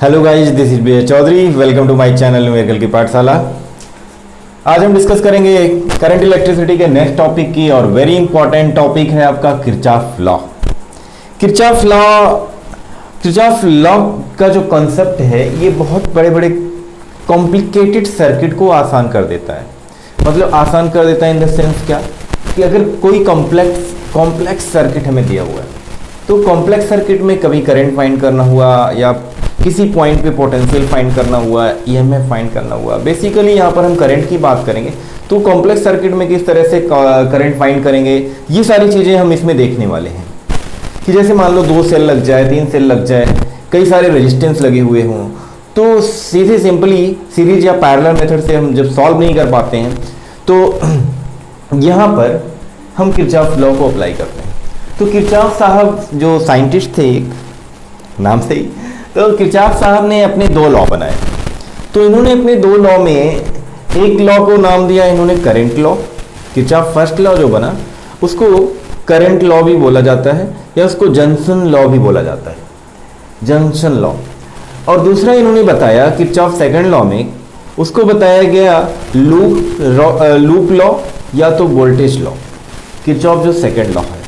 Hello guys, this is B Chaudhary. Welcome to my channel numerical की पाठशाला। आज हम डिस्कस करेंगे करंट इलेक्ट्रिसिटी के नेक्स्ट टॉपिक की, और वेरी इंपॉर्टेंट टॉपिक है आपका किरचॉफ लॉ। किरचॉफ लॉ का जो कॉन्सेप्ट है ये बहुत बड़े बड़े कॉम्प्लिकेटेड सर्किट को आसान कर देता है। मतलब आसान कर देता है इन द सेंस क्या कि अगर कोई कॉम्प्लेक्स सर्किट हमें दिया हुआ है तो कॉम्प्लेक्स सर्किट में कभी करंट फाइंड करना हुआ या किसी पॉइंट पे पोटेंशियल फाइंड करना हुआ, ईएमएफ फाइंड करना हुआ। बेसिकली यहाँ पर हम करंट की बात करेंगे तो कॉम्प्लेक्स सर्किट में किस तरह से करंट फाइंड करेंगे, ये सारी चीज़ें हम इसमें देखने वाले हैं। कि जैसे मान लो 2 सेल लग जाए, 3 सेल लग जाए, कई सारे रेजिस्टेंस लगे हुए हों, तो सीधे सिंपली सीरीज या पैरेलल मेथड से हम जब सॉल्व नहीं कर पाते हैं तो यहाँ पर हम किरचॉफ लॉ को अप्लाई करते हैं। तो किरचॉफ साहब जो साइंटिस्ट थे, नाम से ही, तो किरचॉफ साहब ने अपने 2 लॉ बनाए। तो इन्होंने अपने 2 लॉ में एक लॉ को नाम दिया इन्होंने current law. Kirchhoff first law जो बना उसको करंट लॉ भी बोला जाता है या उसको जंक्शन लॉ भी बोला जाता है, जंक्शन लॉ। और दूसरा इन्होंने बताया किरचॉफ सेकंड लॉ में, उसको बताया गया लूप लॉ या तो वोल्टेज लॉ। किरचॉफ जो सेकंड लॉ है,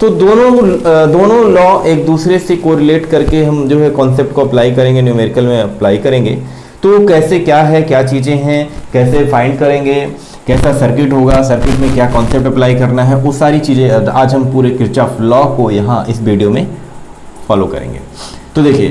तो दोनों लॉ एक दूसरे से कोरिलेट करके हम जो है कॉन्सेप्ट को अप्लाई करेंगे, न्यूमेरिकल में अप्लाई करेंगे। तो कैसे क्या है, क्या चीज़ें हैं, कैसे फाइंड करेंगे, कैसा सर्किट होगा, सर्किट में क्या कॉन्सेप्ट अप्लाई करना है, वो सारी चीज़ें आज हम पूरे किरचॉफ लॉ को यहाँ इस वीडियो में फॉलो करेंगे। तो देखिए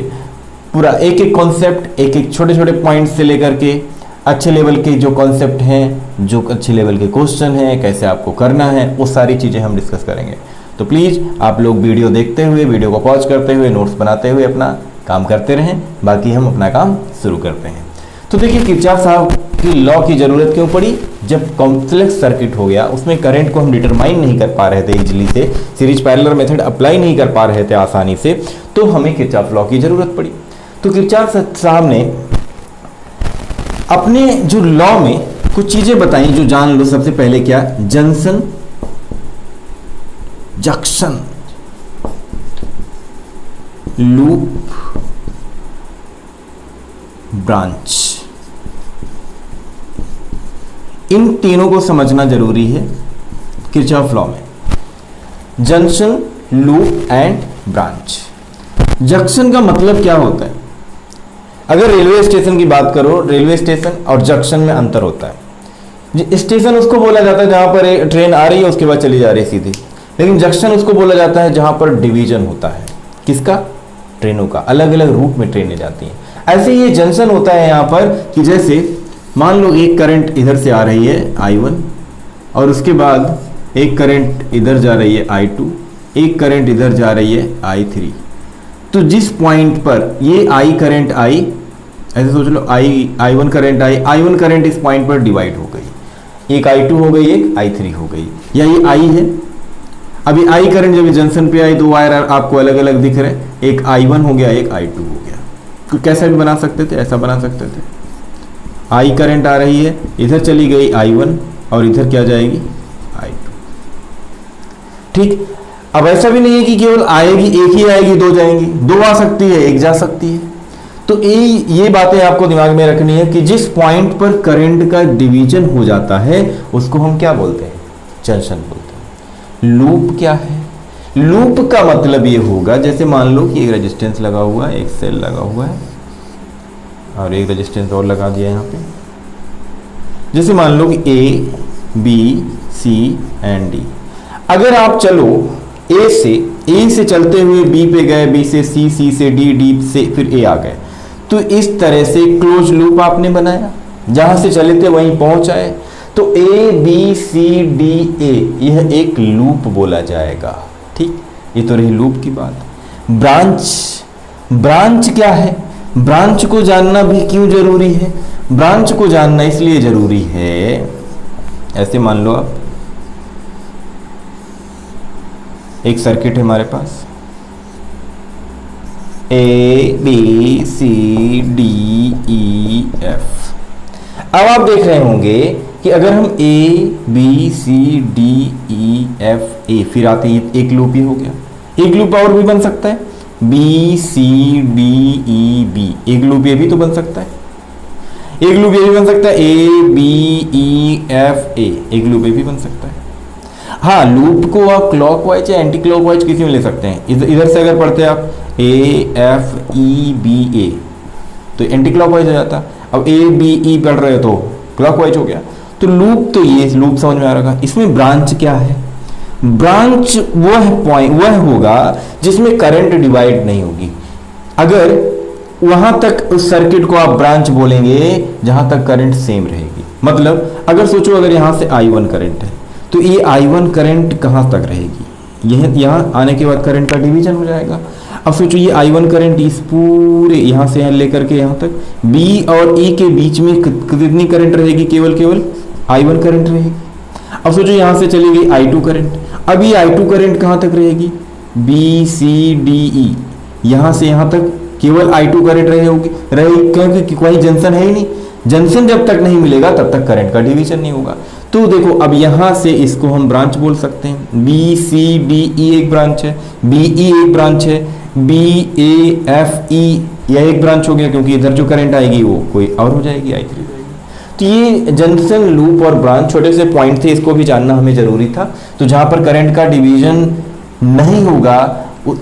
पूरा एक एक कॉन्सेप्ट, एक एक छोटे छोटे पॉइंट से लेकर के अच्छे लेवल के जो कॉन्सेप्ट हैं, जो अच्छे लेवल के क्वेश्चन हैं, कैसे आपको करना है, वो सारी चीज़ें हम डिस्कस करेंगे। तो प्लीज़ आप लोग वीडियो देखते हुए, वीडियो को पॉज करते हुए, नोट्स बनाते हुए अपना काम करते रहें। बाकी हम अपना काम शुरू करते हैं। तो देखिए किरचॉफ साहब की लॉ की ज़रूरत क्यों पड़ी। जब कॉम्प्लेक्स सर्किट हो गया, उसमें करंट को हम डिटरमाइन नहीं कर पा रहे थे इजीली से, सीरीज पैरेलल मेथड अप्लाई नहीं कर पा रहे थे आसानी से, तो हमें किरचॉफ लॉ की ज़रूरत पड़ी। तो किरचॉफ साहब ने अपने जो लॉ में कुछ चीज़ें बताई जो जान लो। सबसे पहले क्या, जंक्शन, लूप, ब्रांच, इन तीनों को समझना जरूरी है किरचॉफ लॉ में। Junction, loop and branch. Junction का मतलब क्या होता है? अगर रेलवे स्टेशन की बात करो, रेलवे स्टेशन और जंक्शन में अंतर होता है। स्टेशन उसको बोला जाता है जहां पर ट्रेन आ रही है उसके बाद चली जा रही है सीधी, लेकिन जंक्शन उसको बोला जाता है जहां पर डिवीजन होता है। किसका? ट्रेनों का। अलग अलग रूट में ट्रेनें जाती हैं। ऐसे ये जंक्शन होता है यहाँ पर कि जैसे मान लो एक करंट इधर से आ रही है I1, और उसके बाद एक करंट इधर जा रही है I2, एक करंट इधर जा रही है I3। तो जिस पॉइंट पर ये I करंट आई, ऐसे सोच लो I1 current I, I1 current इस पॉइंट पर डिवाइड हो गई, एक I2 हो गई, एक I3 हो गई, या ये I है। अभी I करंट जब जंक्शन पे आई, 2 वायर आपको अलग अलग दिख रहे, एक I1 हो गया, एक I2 हो गया। तो कैसा भी बना सकते थे, ऐसा बना सकते थे। I करंट आ रही है, इधर चली गई I1 और इधर क्या जाएगी I2। ठीक। अब ऐसा भी नहीं है कि केवल आएगी, एक ही आएगी, 2 जाएंगी, 2 आ सकती है, 1 जा सकती है। तो ये बातें आपको दिमाग में रखनी है कि जिस पॉइंट पर करंट का डिवीजन हो जाता है उसको हम क्या बोलते हैं? जंक्शन बोलते हैं। लूप क्या है? लूप का मतलब ये होगा, जैसे मान लो कि एक रेजिस्टेंस लगा हुआ है, एक सेल लगा हुआ है और एक रेजिस्टेंस और लगा दिया यहाँ पे। जैसे मान लो कि A, B, C and D। अगर आप चलो A से चलते हुए B पे गए, B से C, C से D, D से फिर A आ गए, तो इस तरह से क्लोज लूप आपने बनाया, जहां से चले थे वहीं पहुंच आए। तो A, B, C, D, A यह एक लूप बोला जाएगा। ठीक, ये तो रही लूप की बात। ब्रांच क्या है? ब्रांच को जानना भी क्यों जरूरी है? ब्रांच को जानना इसलिए जरूरी है, ऐसे मान लो आप एक सर्किट है हमारे पास, A, B, C, D, E, F। अब आप देख रहे होंगे कि अगर हम A, B, C, D, E, F, A फिर आते हैं, एक लूप ही हो गया। एक लूप और भी बन सकता है, B C D E B, एक लूप ये भी तो बन सकता है, एक लूप ये भी बन सकता है, A B E F A, एक लूप ये भी बन सकता है। हाँ, लूप को आप क्लॉकवाइज या एंटी क्लॉकवाइज किसी में ले सकते हैं। इधर से अगर पढ़ते हैं आप ए एफ ई बी ए तो एंटी क्लॉकवाइज हो जाता, अब ए बी ई पढ़ रहे हो तो क्लॉकवाइज हो गया। तो लूप तो ये लूप समझ में आ रहा है। इसमें ब्रांच क्या है? ब्रांच वह पॉइंट वह होगा जिसमें करंट डिवाइड नहीं होगी। अगर वहां तक उस सर्किट को आप ब्रांच बोलेंगे जहां तक करंट सेम रहेगी। मतलब अगर सोचो अगर यहां से I1 करंट है तो ये I1 करंट कहां तक रहेगी? यह यहाँ आने के बाद करंट का डिवीजन हो जाएगा। अब सोचो ये I1 करंट इस पूरे यहाँ से यहाँ लेकर के यहाँ तक B और E के बीच में कितनी करंट रहेगी? केवल I1 करंट रहेगी। अब सोचो यहाँ से चली गई I2 करंट, अब ये I2 करंट कहाँ तक रहेगी? B C D E, यहाँ से यहाँ तक केवल I2 करंट रहेगी, क्योंकि कोई जंक्शन है ही नहीं। जंक्शन जब तक नहीं मिलेगा तब तक करंट का डिवीजन नहीं होगा। तो देखो अब यहां से इसको हम ब्रांच बोल सकते हैं। बी सी डी ई एक ब्रांच है, बी ई एक ब्रांच है, बी ए एफ ई यह एक ब्रांच हो गया, क्योंकि इधर जो करंट आएगी वो कोई और हो जाएगी, I3। तो ये जंक्शन, लूप और ब्रांच छोटे से पॉइंट थे, इसको भी जानना हमें जरूरी था। तो जहां पर करंट का डिवीजन नहीं होगा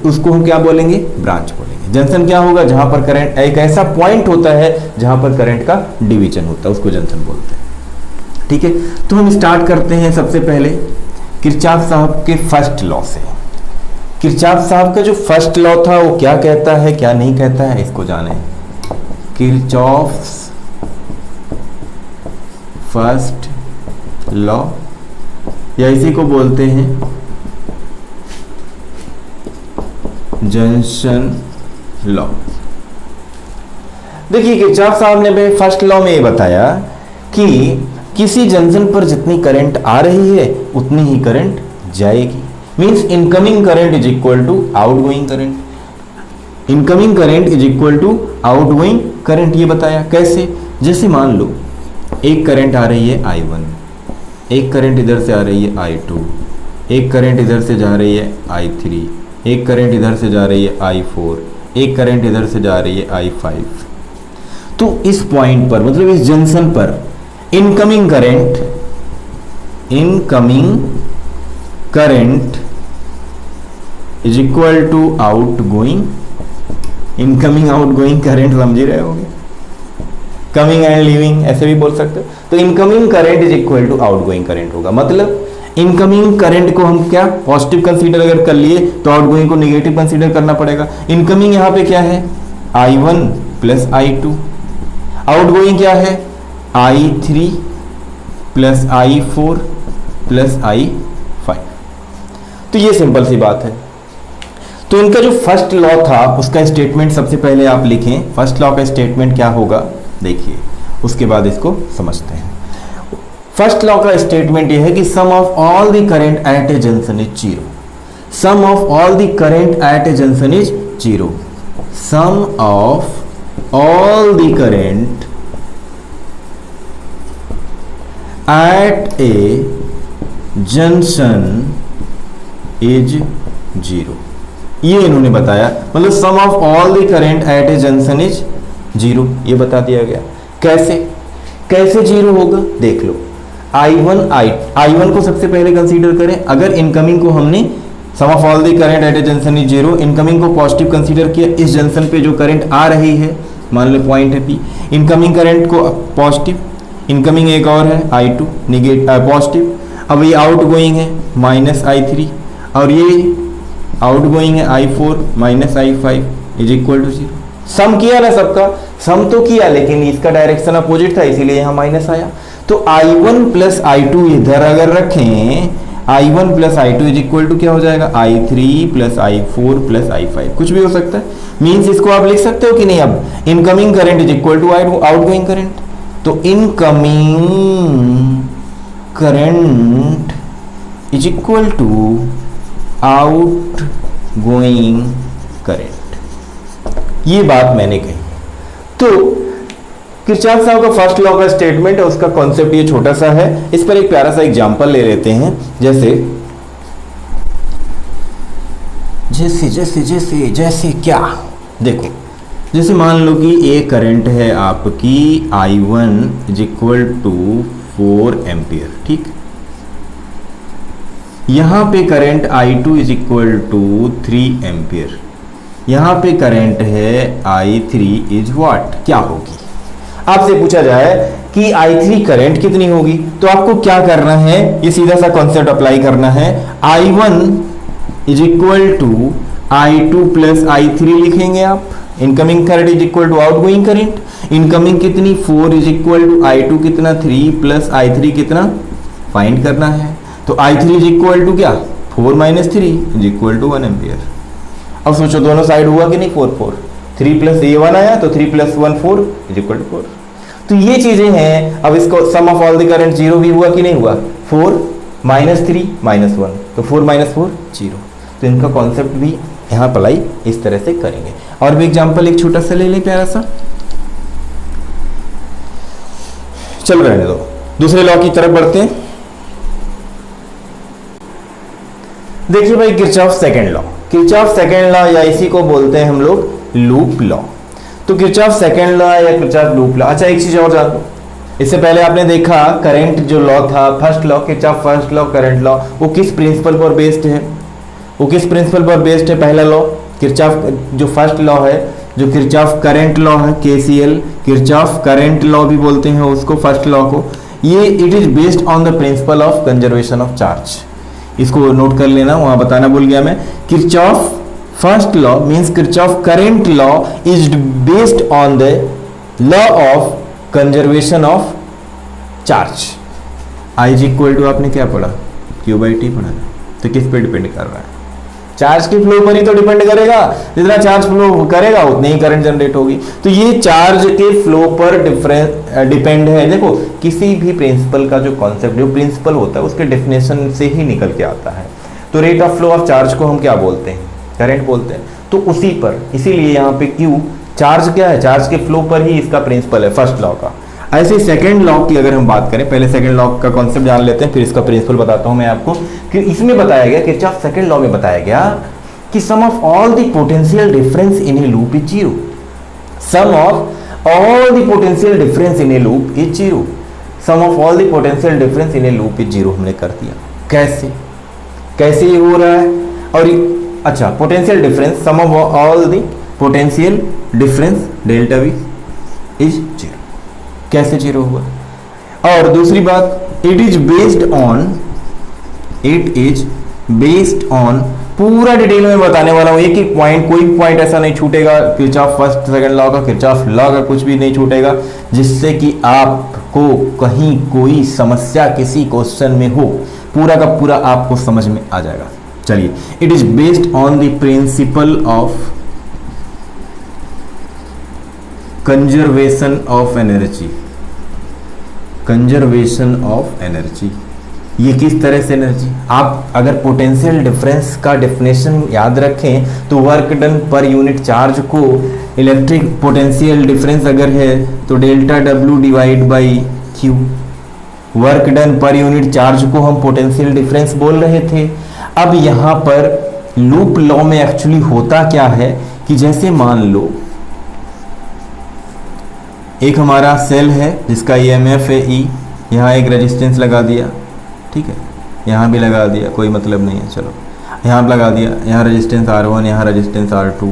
उसको हम क्या बोलेंगे? ब्रांच बोलेंगे। जंक्शन क्या होगा? जहां पर करंट, एक ऐसा पॉइंट होता है जहां पर करंट का डिवीजन होता है, उसको जंक्शन बोलते हैं। ठीक है, तो हम स्टार्ट करते हैं सबसे पहले किरचॉफ साहब के फर्स्ट लॉ से। किरचॉफ साहब का जो फर्स्ट लॉ था वो क्या कहता है क्या नहीं कहता है, इसको जाने। किरचॉफ फर्स्ट लॉ, या इसी को बोलते हैं जंक्शन लॉ। देखिए किरचॉफ साहब ने फर्स्ट लॉ में ये बताया कि किसी जंक्शन पर जितनी करंट आ रही है उतनी ही करंट जाएगी। Means incoming current is equal to outgoing current. Incoming current is equal to outgoing current. ये बताया कैसे? जैसे मान लो एक करंट आ रही है I1, एक करंट इधर से आ रही है I2, एक करंट इधर से जा रही है I3, एक करंट इधर से जा रही है I4, एक करंट इधर से जा रही है I5। तो इस पॉइंट पर, मतलब इस जंक्शन पर incoming current is equal to outgoing, incoming outgoing current समझ ही रहे होंगे, कमिंग एंड लीविंग ऐसे भी बोल सकते हो। तो incoming current is equal to outgoing current होगा। मतलब इनकमिंग करंट को हम क्या पॉजिटिव कंसीडर अगर कर लिए तो आउटगोइंग को नेगेटिव कंसीडर करना पड़ेगा। इनकमिंग यहाँ पे क्या है? I1 प्लस I2, आउटगोइंग क्या है? I3 plus I4 plus I5। तो ये सिंपल सी बात है। तो इनका जो फर्स्ट लॉ था उसका स्टेटमेंट सबसे पहले आप लिखें। फर्स्ट लॉ का स्टेटमेंट क्या होगा देखिए, उसके बाद इसको समझते हैं। फर्स्ट लॉ का स्टेटमेंट ये है कि sum of all the current at a junction is zero. Sum of all the current at a junction is zero. Sum of all the current at a junction is zero. ये इन्होंने बताया, मतलब sum of all the current at a junction is zero, ये बता दिया गया। कैसे zero होगा देख लो। I1 को सबसे पहले कंसीडर करें। अगर इनकमिंग को हमने sum of all the current at a junction is zero, incoming को पॉजिटिव कंसीडर किया, इस जंक्शन पे जो करंट आ रही है मान लो पॉइंट है P, इनकमिंग करंट को पॉजिटिव, इनकमिंग एक और है I2 नेगेटिव पॉजिटिव, अब ये आउट गोइंग है माइनस I3 और ये आउट गोइंग है I4 minus I5 is equal to zero. Sum किया ना सबका, सम तो किया लेकिन इसका डायरेक्शन अपोजिट था इसीलिए यहाँ माइनस आया। तो I1 प्लस I2 इधर अगर रखें, I1 plus I2 is equal to क्या हो जाएगा? I3 plus I4 plus I5, कुछ भी हो सकता है। मीन्स इसको आप लिख सकते हो कि नहीं? अब incoming current is equal to outgoing current. तो incoming current is equal to outgoing current. ये बात मैंने कही। तो किरचॉफ साहब का फर्स्ट लॉ का स्टेटमेंट है, उसका कॉन्सेप्ट ये छोटा सा है। इस पर एक प्यारा सा एग्जांपल ले लेते हैं। जैसे जैसे जैसे जैसे क्या, देखो जैसे मान लो कि एक करंट है आपकी I1 is equal to 4 ampere, ठीक। यहाँ पे current I2 is equal to 3 ampere, यहाँ पे करंट है I3 इज व्हाट, क्या होगी। आपसे पूछा जाए कि I3 करंट कितनी होगी, तो आपको क्या करना है, ये सीधा सा कॉन्सेप्ट अप्लाई करना है। I1 is equal to I2 plus I3 लिखेंगे आप। Incoming current is equal to outgoing current. Incoming कितनी 4 इज इक्वल टू I2 कितना 3 प्लस I3 कितना फाइंड करना है। तो I3 इज इक्वल टू क्या 4 minus 3 is equal to 1 ampere. अब सोचो दोनों साइड हुआ कि नहीं 4 4, 3 प्लस ये 1 आया तो 3 प्लस 1 4 इज इक्वल टू 4। तो ये चीजें हैं। अब इसको सम ऑफ ऑल द करंट 0 भी हुआ कि नहीं हुआ, 4 माइनस 3 माइनस 1, तो 4 माइनस 4 0। तो इनका कॉन्सेप्ट भी यहाँ अप्लाई इस तरह से करेंगे। और भी एग्जाम्पल एक छोटा सा ले लें प्यारा सा, चल रहने दो, दूसरे लॉ की तरफ बढ़ते हैं। देखिए भाई Kirchhoff second law, Kirchhoff second law या इसी को बोलते हैं हम लोग लूप लॉ। तो किरचॉफ सेकंड लॉ या किरचॉफ लूप लॉ। अच्छा एक चीज और जान लो, इससे पहले आपने देखा करंट जो लॉ था first law, Kirchhoff first law current law, वो किस प्रिंसिपल पर बेस्ड है, वो किस प्रिंसिपल पर बेस्ड है। पहला लॉ किरचॉफ जो फर्स्ट लॉ है, जो किरचॉफ करंट लॉ है KCL, किरचॉफ करंट लॉ भी बोलते हैं उसको फर्स्ट लॉ को, ये it is based on the principle of conservation of charge. इसको नोट कर लेना, वहां बताना भूल गया मैं। Kirchhoff first law means Kirchhoff current law is based on the law of conservation of charge. I is equal to आपने क्या पढ़ा, Q/T पढ़ा, तो किस पे डिपेंड कर रहा है, चार्ज के फ्लो पर ही तो डिपेंड करेगा। जितना चार्ज फ्लो करेगा उतनी ही करंट जनरेट होगी। तो ये चार्ज के फ्लो पर डिपेंड है। देखो किसी भी प्रिंसिपल का जो कॉन्सेप्ट जो प्रिंसिपल होता है उसके डेफिनेशन से ही निकल के आता है। तो rate of flow of charge को हम क्या बोलते हैं, करंट बोलते हैं। तो उसी पर, इसीलिए यहाँ पे Q चार्ज क्या है, चार्ज के फ्लो पर ही इसका प्रिंसिपल है फर्स्ट लॉ का। ऐसे सेकंड लॉ की अगर हम बात करें, पहले सेकंड लॉ का कॉन्सेप्ट जान लेते हैं, फिर इसका प्रिंसिपल बताता हूं मैं आपको। कि इसमें बताया गया कि सेकंड लॉ में बताया गया कि sum of all the potential difference in a loop is zero. Sum of all the potential difference in a loop is zero. Sum of all the potential difference in a loop is zero हमने कर दिया। कैसे कैसे ये हो रहा है, और अच्छा potential difference sum of all the potential difference delta V is zero. कैसे जीरो हुआ। और दूसरी बात, इट इज बेस्ड ऑन पूरा डिटेल में बताने वाला हूं, एक एक पॉइंट, कोई पॉइंट ऐसा नहीं छूटेगा किरचॉफ फर्स्ट सेकंड लॉ का, किरचॉफ लॉ का कुछ भी नहीं छूटेगा, जिससे कि आपको कहीं कोई समस्या किसी क्वेश्चन में हो, पूरा का पूरा आपको समझ में आ जाएगा। चलिए, it is based on the principle of conservation of energy. Conservation of energy, ये किस तरह से एनर्जी, आप अगर पोटेंशियल डिफरेंस का डेफिनेशन याद रखें तो work done per unit charge को, इलेक्ट्रिक पोटेंशियल डिफरेंस अगर है तो delta W divide by Q। Work done per unit charge को हम पोटेंशियल डिफरेंस बोल रहे थे। अब यहाँ पर लूप लॉ में एक्चुअली होता क्या है कि जैसे मान लो एक हमारा सेल है जिसका EMF है E, यहाँ एक रेजिस्टेंस लगा दिया, ठीक है, यहाँ भी लगा दिया, कोई मतलब नहीं है, चलो यहाँ लगा दिया, यहाँ रेजिस्टेंस R1, यहाँ रेजिस्टेंस R2,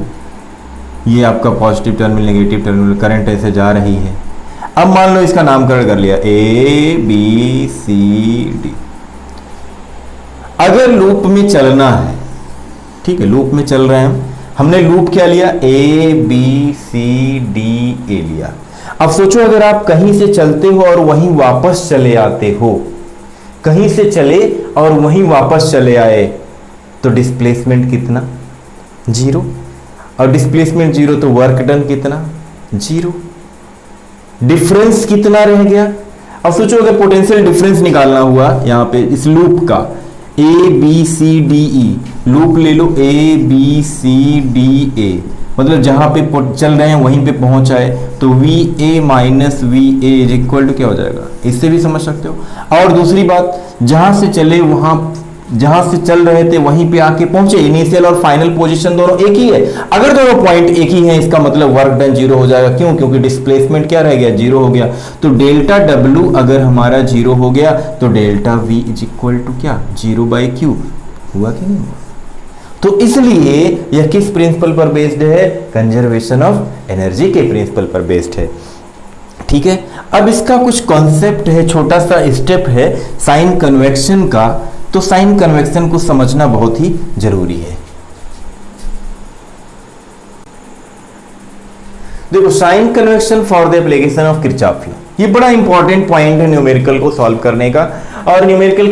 ये आपका positive terminal negative terminal, current ऐसे जा रही है। अब मान लो इसका नामकरण कर लिया A B C D। अगर लूप में चलना है, ठीक है, लूप में चल रहे हैं, हमने लूप क्या लिया, A B C D A लिया। अब सोचो अगर आप कहीं से चलते हो और वहीं वापस चले आते हो, कहीं से चले और वहीं वापस चले आए, तो डिस्प्लेसमेंट कितना, जीरो। और डिस्प्लेसमेंट जीरो तो वर्क डन कितना, जीरो। डिफरेंस कितना रह गया। अब सोचो अगर पोटेंशियल डिफरेंस निकालना हुआ यहाँ पे इस लूप का, ABCDE, लूप ले लो ABCDA, मतलब जहां पे चल रहे हैं वहीं पे पहुंच आए, तो VA माइनस VA इज इक्वल टू क्या हो जाएगा, इससे भी समझ सकते हो। और दूसरी बात, जहां से चले वहां जहां से चल रहे थे वहीं पे आके पहुंचे, इनिशियल और फाइनल पोजीशन दोनों एक ही है। अगर दोनों पॉइंट एक ही हैं इसका मतलब वर्क डन जीरो हो जाएगा। क्यों? क्योंकि डिस्प्लेसमेंट क्या रह गया? जीरो हो गया। तो डेल्टा डब्ल्यू अगर हमारा जीरो हो गया तो delta V is equal to क्या? Zero by Q. हुआ कि नहीं हुआ? तो इसलिए यह किस प्रिंसिपल पर बेस्ड है? कंजर्वेशन ऑफ एनर्जी के प्रिंसिपल पर बेस्ड है। ठीक है, अब इसका कुछ कॉन्सेप्ट है, छोटा सा स्टेप है साइन कन्वेक्शन का। तो साइन कन्वेक्शन को समझना बहुत ही जरूरी है। देखो, sign convention for the application of Kirchhoff law, ये बड़ा इंपॉर्टेंट पॉइंट है न्यूमेरिकल को सॉल्व करने का। और न्यूमेरिकल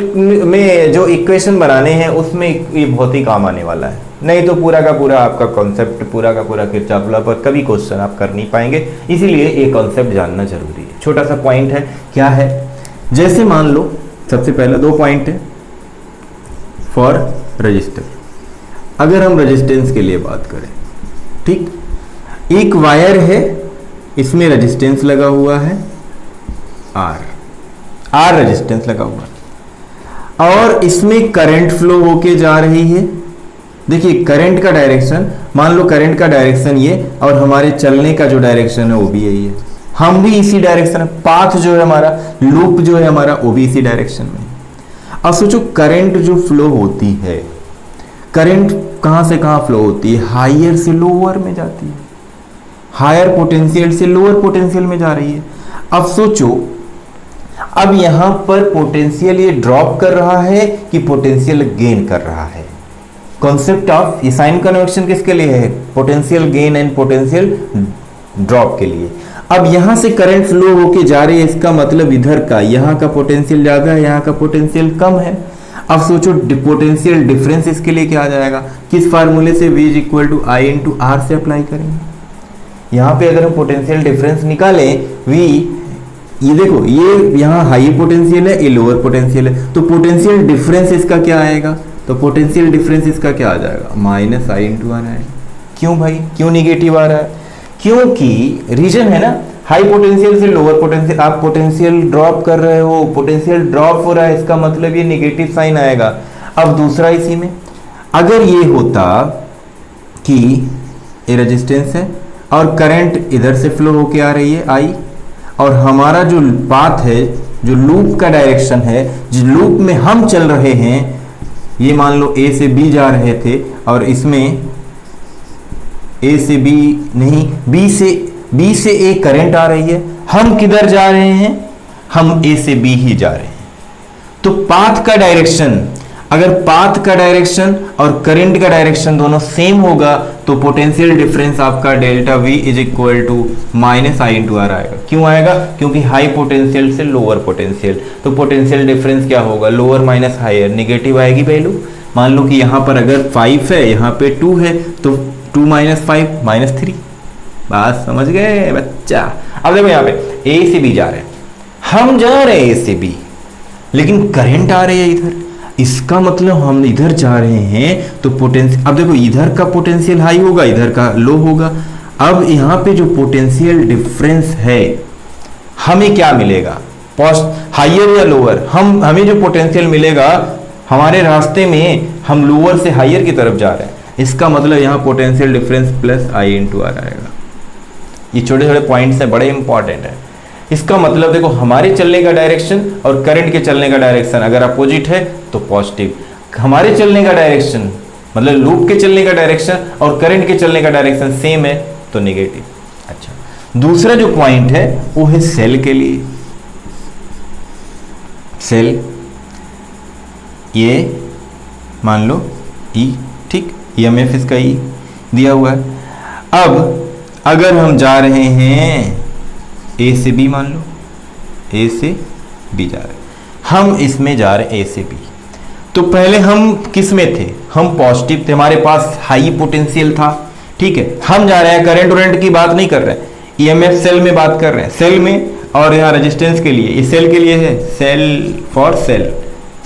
में जो इक्वेशन बनाने हैं उसमें ये बहुत ही काम आने वाला है। नहीं तो पूरा का पूरा आपका कॉन्सेप्ट, पूरा का पूरा किरचॉफ लॉ पर कभी क्वेश्चन आप कर नहीं पाएंगे। इसीलिए ये कॉन्सेप्ट जानना जरूरी है। छोटा सा पॉइंट है, क्या है? जैसे मान लो सबसे पहले दो पॉइंट है फॉर रजिस्टर। अगर हम रेजिस्टेंस के लिए बात करें, ठीक, एक वायर है, इसमें रेजिस्टेंस लगा हुआ है आर रेजिस्टेंस लगा हुआ है, और इसमें करंट फ्लो होके जा रही है। देखिए करंट का डायरेक्शन, मान लो करंट का डायरेक्शन ये, और हमारे चलने का जो डायरेक्शन है वो भी यही है। हम भी इसी डायरेक्शन में, पाथ जो है हमारा, लूप जो है हमारा, वो भी इसी डायरेक्शन में। अब सोचो करंट जो फ्लो होती है, करंट कहां से कहां फ्लो होती है? हायर से लोअर में जाती है, हायर पोटेंशियल से लोअर पोटेंशियल में जा रही है। अब सोचो, अब यहां पर पोटेंशियल ये ड्रॉप कर रहा है कि पोटेंशियल गेन कर रहा है? कॉन्सेप्ट ऑफ ये साइन कन्वेक्शन किसके लिए है? Potential gain and potential drop के लिए। अब यहां से करंट फ्लो होके जा रही है, इसका मतलब इधर का, यहां का पोटेंशियल ज्यादा है, यहां का पोटेंशियल कम है। अब सोचो पोटेंशियल डिफरेंस इसके लिए क्या आ जाएगा? किस फार्मूले से? V is equal to I into R से अप्लाई करेंगे। यहां पे अगर हम पोटेंशियल डिफरेंस निकालें V, ये देखो ये यहाँ हाई पोटेंशियल है, ये लोअर पोटेंशियल है, तो पोटेंशियल डिफरेंस इसका क्या आएगा? तो पोटेंशियल डिफरेंस इसका क्या आ जाएगा? माइनस आई इंटू आर आएगा। क्यों भाई, क्यों निगेटिव आ रहा है? क्योंकि रीजन है ना, हाई पोटेंशियल से लोअर पोटेंशियल, आप पोटेंशियल ड्रॉप कर रहे हो, पोटेंशियल ड्रॉप हो रहा है, इसका मतलब ये नेगेटिव साइन आएगा। अब दूसरा इसी में, अगर ये होता कि ये रेजिस्टेंस है और करंट इधर से फ्लो होके आ रही है आई, और हमारा जो पाथ है, जो लूप का डायरेक्शन है, जिस लूप में हम चल रहे हैं, ये मान लो ए से बी जा रहे थे, और इसमें ए से बी नहीं, बी से ए करंट आ रही है। हम किधर जा रहे हैं? हम ए से बी ही जा रहे हैं। तो पाथ का डायरेक्शन, अगर पाथ का डायरेक्शन और करंट का डायरेक्शन दोनों सेम होगा तो पोटेंशियल डिफरेंस आपका delta V is equal to minus I into R आएगा। क्यों आएगा? क्योंकि हाई पोटेंशियल से लोअर पोटेंशियल, तो पोटेंशियल डिफरेंस क्या होगा? लोअर माइनस हायर, निगेटिव आएगी वैल्यू। मान लो कि यहाँ पर अगर 5 है, यहाँ पे 2 है, तो 2 माइनस 5 माइनस 3। बात समझ गए बच्चा? अब देखो यहाँ पे ए से बी जा रहे हैं, हम जा रहे हैं ए से बी, लेकिन करंट आ रही है इधर, इसका मतलब हम इधर जा रहे हैं तो पोटेंशियल, अब देखो इधर का पोटेंशियल हाई होगा, इधर का लो होगा। अब यहाँ पे जो पोटेंशियल डिफरेंस है, हमें क्या मिलेगा? हाइयर या लोअर? हमें जो पोटेंशियल मिलेगा, हमारे रास्ते में हम लोअर से हाइयर की तरफ जा रहे हैं, इसका मतलब यहाँ potential difference plus I into R आएगा। ये छोटे छोटे पॉइंट्स हैं, बड़े इंपॉर्टेंट है। इसका मतलब देखो, हमारे चलने का डायरेक्शन और करंट के चलने का डायरेक्शन अगर अपोजिट है तो पॉजिटिव, हमारे चलने का डायरेक्शन मतलब लूप के चलने का डायरेक्शन और करंट के चलने का डायरेक्शन सेम है तो नेगेटिव। अच्छा, दूसरा जो पॉइंट है वो है सेल के लिए। सेल ये मान लो ई, ठीक, EMF इसका ई दिया हुआ है। अब अगर हम जा रहे हैं ए से बी, मान लो ए से बी जा रहे हैं, हम इसमें जा रहे हैं ए से बी, तो पहले हम किस में थे? हम पॉजिटिव थे, हमारे पास हाई पोटेंशियल था, ठीक है। हम जा रहे हैं, करंट वरेंट की बात नहीं कर रहे हैं, EMF सेल में बात कर रहे हैं, सेल में। और यहाँ रेजिस्टेंस के लिए, ये सेल के लिए है, cell for cell,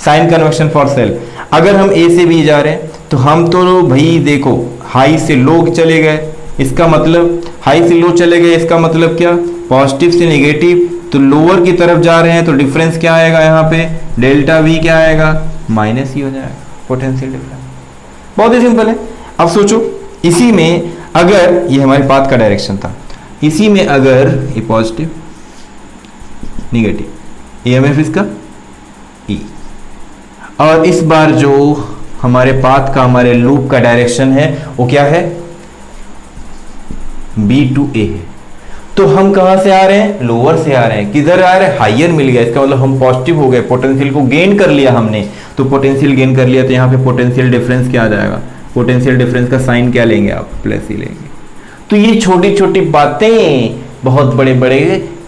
sign convention for cell. अगर हम ए से बी जा रहे हैं तो हम तो भाई देखो हाई से लो चले गए, इसका मतलब हाई से लो चले गए, इसका मतलब क्या? पॉजिटिव से नेगेटिव, तो लोअर की तरफ जा रहे हैं तो डिफरेंस क्या आएगा? यहाँ पे डेल्टा वी क्या आएगा? माइनस ही हो जाएगा पोटेंशियल डिफरेंस। बहुत ही सिंपल है। अब सोचो इसी में अगर ये हमारे पाथ का डायरेक्शन था, इसी में अगर ये पॉजिटिव नेगेटिव ईएमएफ इसका ई, और इस बार जो हमारे पाथ का हमारे लूप का डायरेक्शन है वो क्या है बी टू ए है, तो हम कहां से आ रहे हैं लोअर से आ रहे हैं, किधर आ रहे हैं हाइयर मिल गया, इसका मतलब हम पॉजिटिव हो गए, पोटेंशियल को गेन कर लिया हमने, तो पोटेंशियल गेन कर लिया तो यहाँ पे पोटेंशियल डिफरेंस क्या आ जाएगा, पोटेंशियल डिफरेंस का साइन क्या लेंगे आप प्लस ही लेंगे। तो ये छोटी छोटी बातें बहुत बड़े बड़े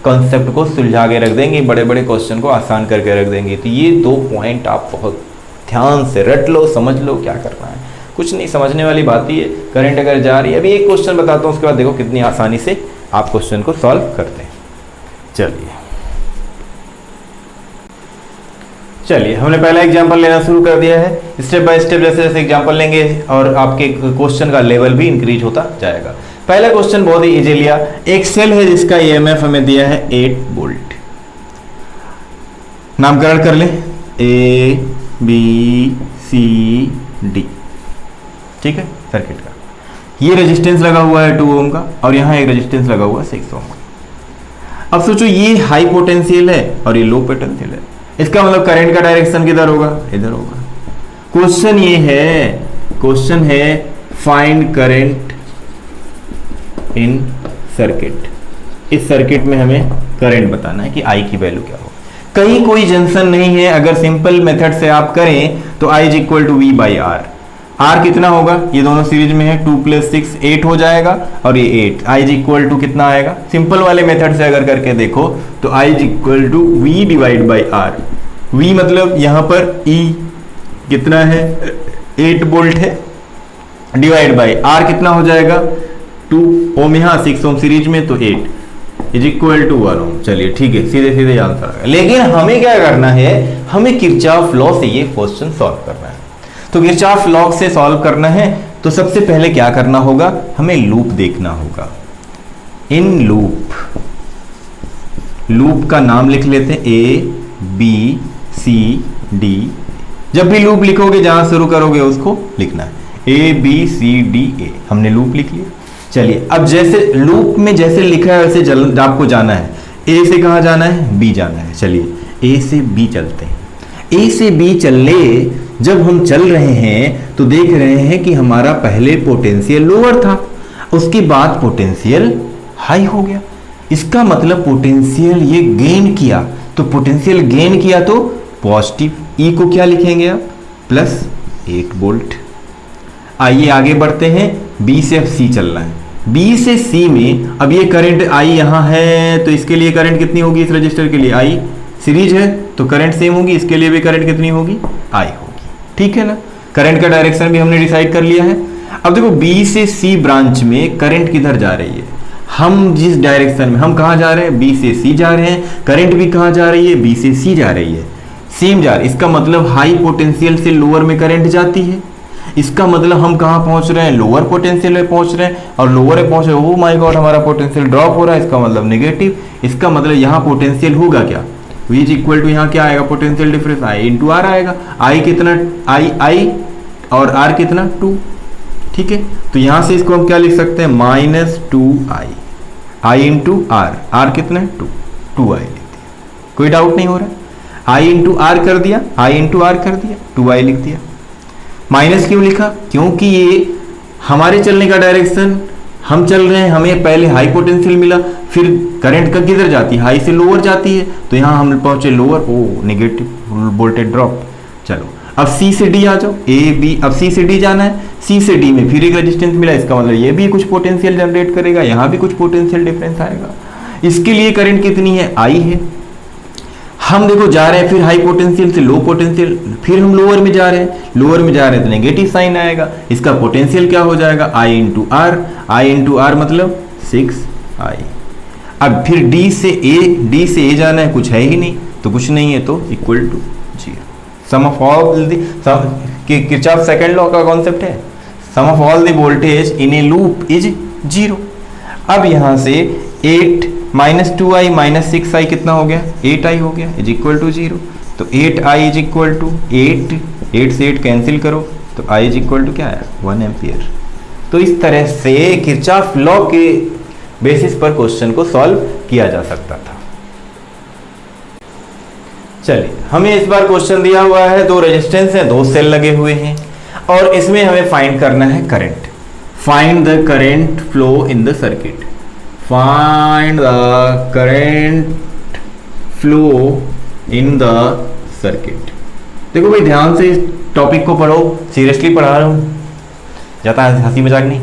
कॉन्सेप्ट को सुलझा के रख देंगे, बड़े बड़े क्वेश्चन को आसान करके रख देंगे। तो ये 2 पॉइंट आप बहुत ध्यान से रट लो, समझ लो क्या करना है, कुछ नहीं समझने वाली बात ही है। करंट अगर जा रही है, अभी एक क्वेश्चन बताता हूँ उसके बाद देखो कितनी आसानी से आप क्वेश्चन को सॉल्व करते हैं। चलिए हमने पहला एग्जांपल लेना शुरू कर दिया है। स्टेप बाय स्टेप जैसे जैसे एग्जांपल लेंगे और आपके क्वेश्चन का लेवल भी इंक्रीज होता जाएगा। पहला क्वेश्चन बहुत ही इजी लिया। एक सेल है जिसका ईएमएफ हमें दिया है 8 वोल्ट। नामकरण कर ले ए बी सी डी, ठीक है सर्किट का। ये रेजिस्टेंस लगा हुआ है 2 ओम का और यहाँ एक रेजिस्टेंस लगा हुआ है 6 ओम का। अब सोचो ये हाई पोटेंशियल है और ये लो पोटेंशियल है, इसका मतलब करंट का डायरेक्शन किधर होगा, इधर होगा। क्वेश्चन है फाइंड करंट इन सर्किट। इस सर्किट में हमें करंट बताना है कि आई की वैल्यू क्या हो। कहीं कोई जंक्शन नहीं है, अगर सिंपल मेथड से आप करें तो I is equal to V by R. R कितना होगा, ये दोनों सीरीज में है, 2 + 6 8 हो जाएगा और ये 8। I इज इक्वल टू कितना आएगा, सिंपल वाले मेथड से अगर करके देखो तो I is equal to V divide by R. V मतलब यहाँ पर E कितना है 8 वोल्ट है, डिवाइड बाई आर कितना हो जाएगा 2 ओम, यहाँ 6 ओम सीरीज में तो 8 इज इक्वल टू 1 ओम। चलिए ठीक है, सीधे सीधे आंसर आ गया। लेकिन हमें क्या करना है, हमें किरचॉफ लॉ से ये क्वेश्चन सॉल्व करना है। तो किरचॉफ लॉ से सॉल्व करना है तो सबसे पहले क्या करना होगा, हमें लूप देखना होगा। इन लूप का नाम लिख लेते हैं ए बी सी डी। जब भी लूप लिखोगे जहां शुरू करोगे उसको लिखना है ए बी सी डी ए। हमने लूप लिख लिया। चलिए अब जैसे लूप में जैसे लिखा है वैसे आपको जाना है। ए से कहाँ जाना है, बी जाना है। चलिए ए से बी चलते हैं। ए से बी चलने जब हम चल रहे हैं तो देख रहे हैं कि हमारा पहले पोटेंशियल लोअर था, उसके बाद पोटेंशियल हाई हो गया। इसका मतलब पोटेंशियल ये गेन किया, तो पोटेंशियल गेन किया तो पॉजिटिव। ई को क्या लिखेंगे आप, +8 वोल्ट। आइए आगे बढ़ते हैं। बी से अब सी चलना है। बी से सी में अब ये करंट आई यहाँ है तो इसके लिए करंट कितनी होगी, इस रजिस्टर के लिए आई सीरीज है तो करंट सेम होगी, इसके लिए भी करंट कितनी होगी, आई होगी। ठीक है ना, करंट का डायरेक्शन भी हमने डिसाइड कर लिया है। अब देखो बी से सी ब्रांच में करंट किधर जा रही है, हम जिस डायरेक्शन में, हम कहाँ जा रहे हैं, बी से सी जा रहे हैं। करंट भी कहाँ जा रही है, बी से सी जा रही है, सेम जा रही है। इसका मतलब हाई पोटेंशियल से लोअर में करंट जाती है। इसका मतलब हम कहाँ पहुंच रहे हैं, लोअर पोटेंशियल में पहुंच रहे हैं, और लोअर में पहुंच रहे हैं, ओ माय गॉड हमारा पोटेंशियल ड्रॉप हो रहा है, इसका मतलब नेगेटिव। इसका मतलब यहाँ पोटेंशियल होगा क्या, V इज इक्वल टू यहाँ क्या आएगा, potential difference I into R आएगा। I कितना, I और R कितना 2। ठीक है, तो यहाँ से इसको हम क्या लिख सकते हैं, -2I, I into are, R कितना है 2I लिख दिया। कोई डाउट नहीं हो रहा, I इंटू आर कर दिया, I इंटू आर कर दिया, 2I लिख दिया। माइनस क्यों लिखा, क्योंकि ये हमारे चलने का डायरेक्शन, हम चल रहे हैं, हमें पहले हाई पोटेंशियल मिला, फिर करंट का किधर जाती है, हाई से लोअर जाती है, तो यहाँ हम पहुंचे lower, oh negative voltage drop. चलो अब सी से डी आ जाओ, ए बी, अब सी से डी जाना है, सी से डी में फिर एक रेजिस्टेंस मिला, इसका मतलब ये भी कुछ पोटेंशियल जनरेट करेगा, यहाँ भी कुछ पोटेंशियल डिफरेंस आएगा। इसके लिए करंट कितनी है, आई है। हम देखो जा रहे हैं फिर हाई पोटेंशियल से लो पोटेंशियल, फिर हम लोअर में जा रहे हैं, लोअर में जा रहे हैं तो नेगेटिव साइन आएगा। इसका पोटेंशियल क्या हो जाएगा, I into R, I into R मतलब 6I। अब फिर डी से ए जाना है, कुछ है ही नहीं तो कुछ नहीं है तो equal to 0। Sum of all the, Kirchhoff second law का कॉन्सेप्ट है, sum of all the voltage in a loop is 0। अब यहां से 8 -2I -6I कितना हो गया, 8I हो गया, इज इक्वल टू 0। तो 8I इज इक्वल टू 8 से 8 कैंसिल करो तो I इज इक्वल टू क्या है 1 एम्पियर। तो इस तरह से किरचॉफ लॉ के बेसिस पर क्वेश्चन को सॉल्व किया जा सकता था। चलिए, हमें इस बार क्वेश्चन दिया हुआ है, दो रेजिस्टेंस है, दो सेल लगे हुए हैं और इसमें हमें फाइंड करना है current. Find the current flow in the circuit. Find the current flow in the circuit. देखो भाई, ध्यान से इस टॉपिक को पढ़ो, सीरियसली पढ़ा रहा हूँ, जाता है हंसी मजाक नहीं,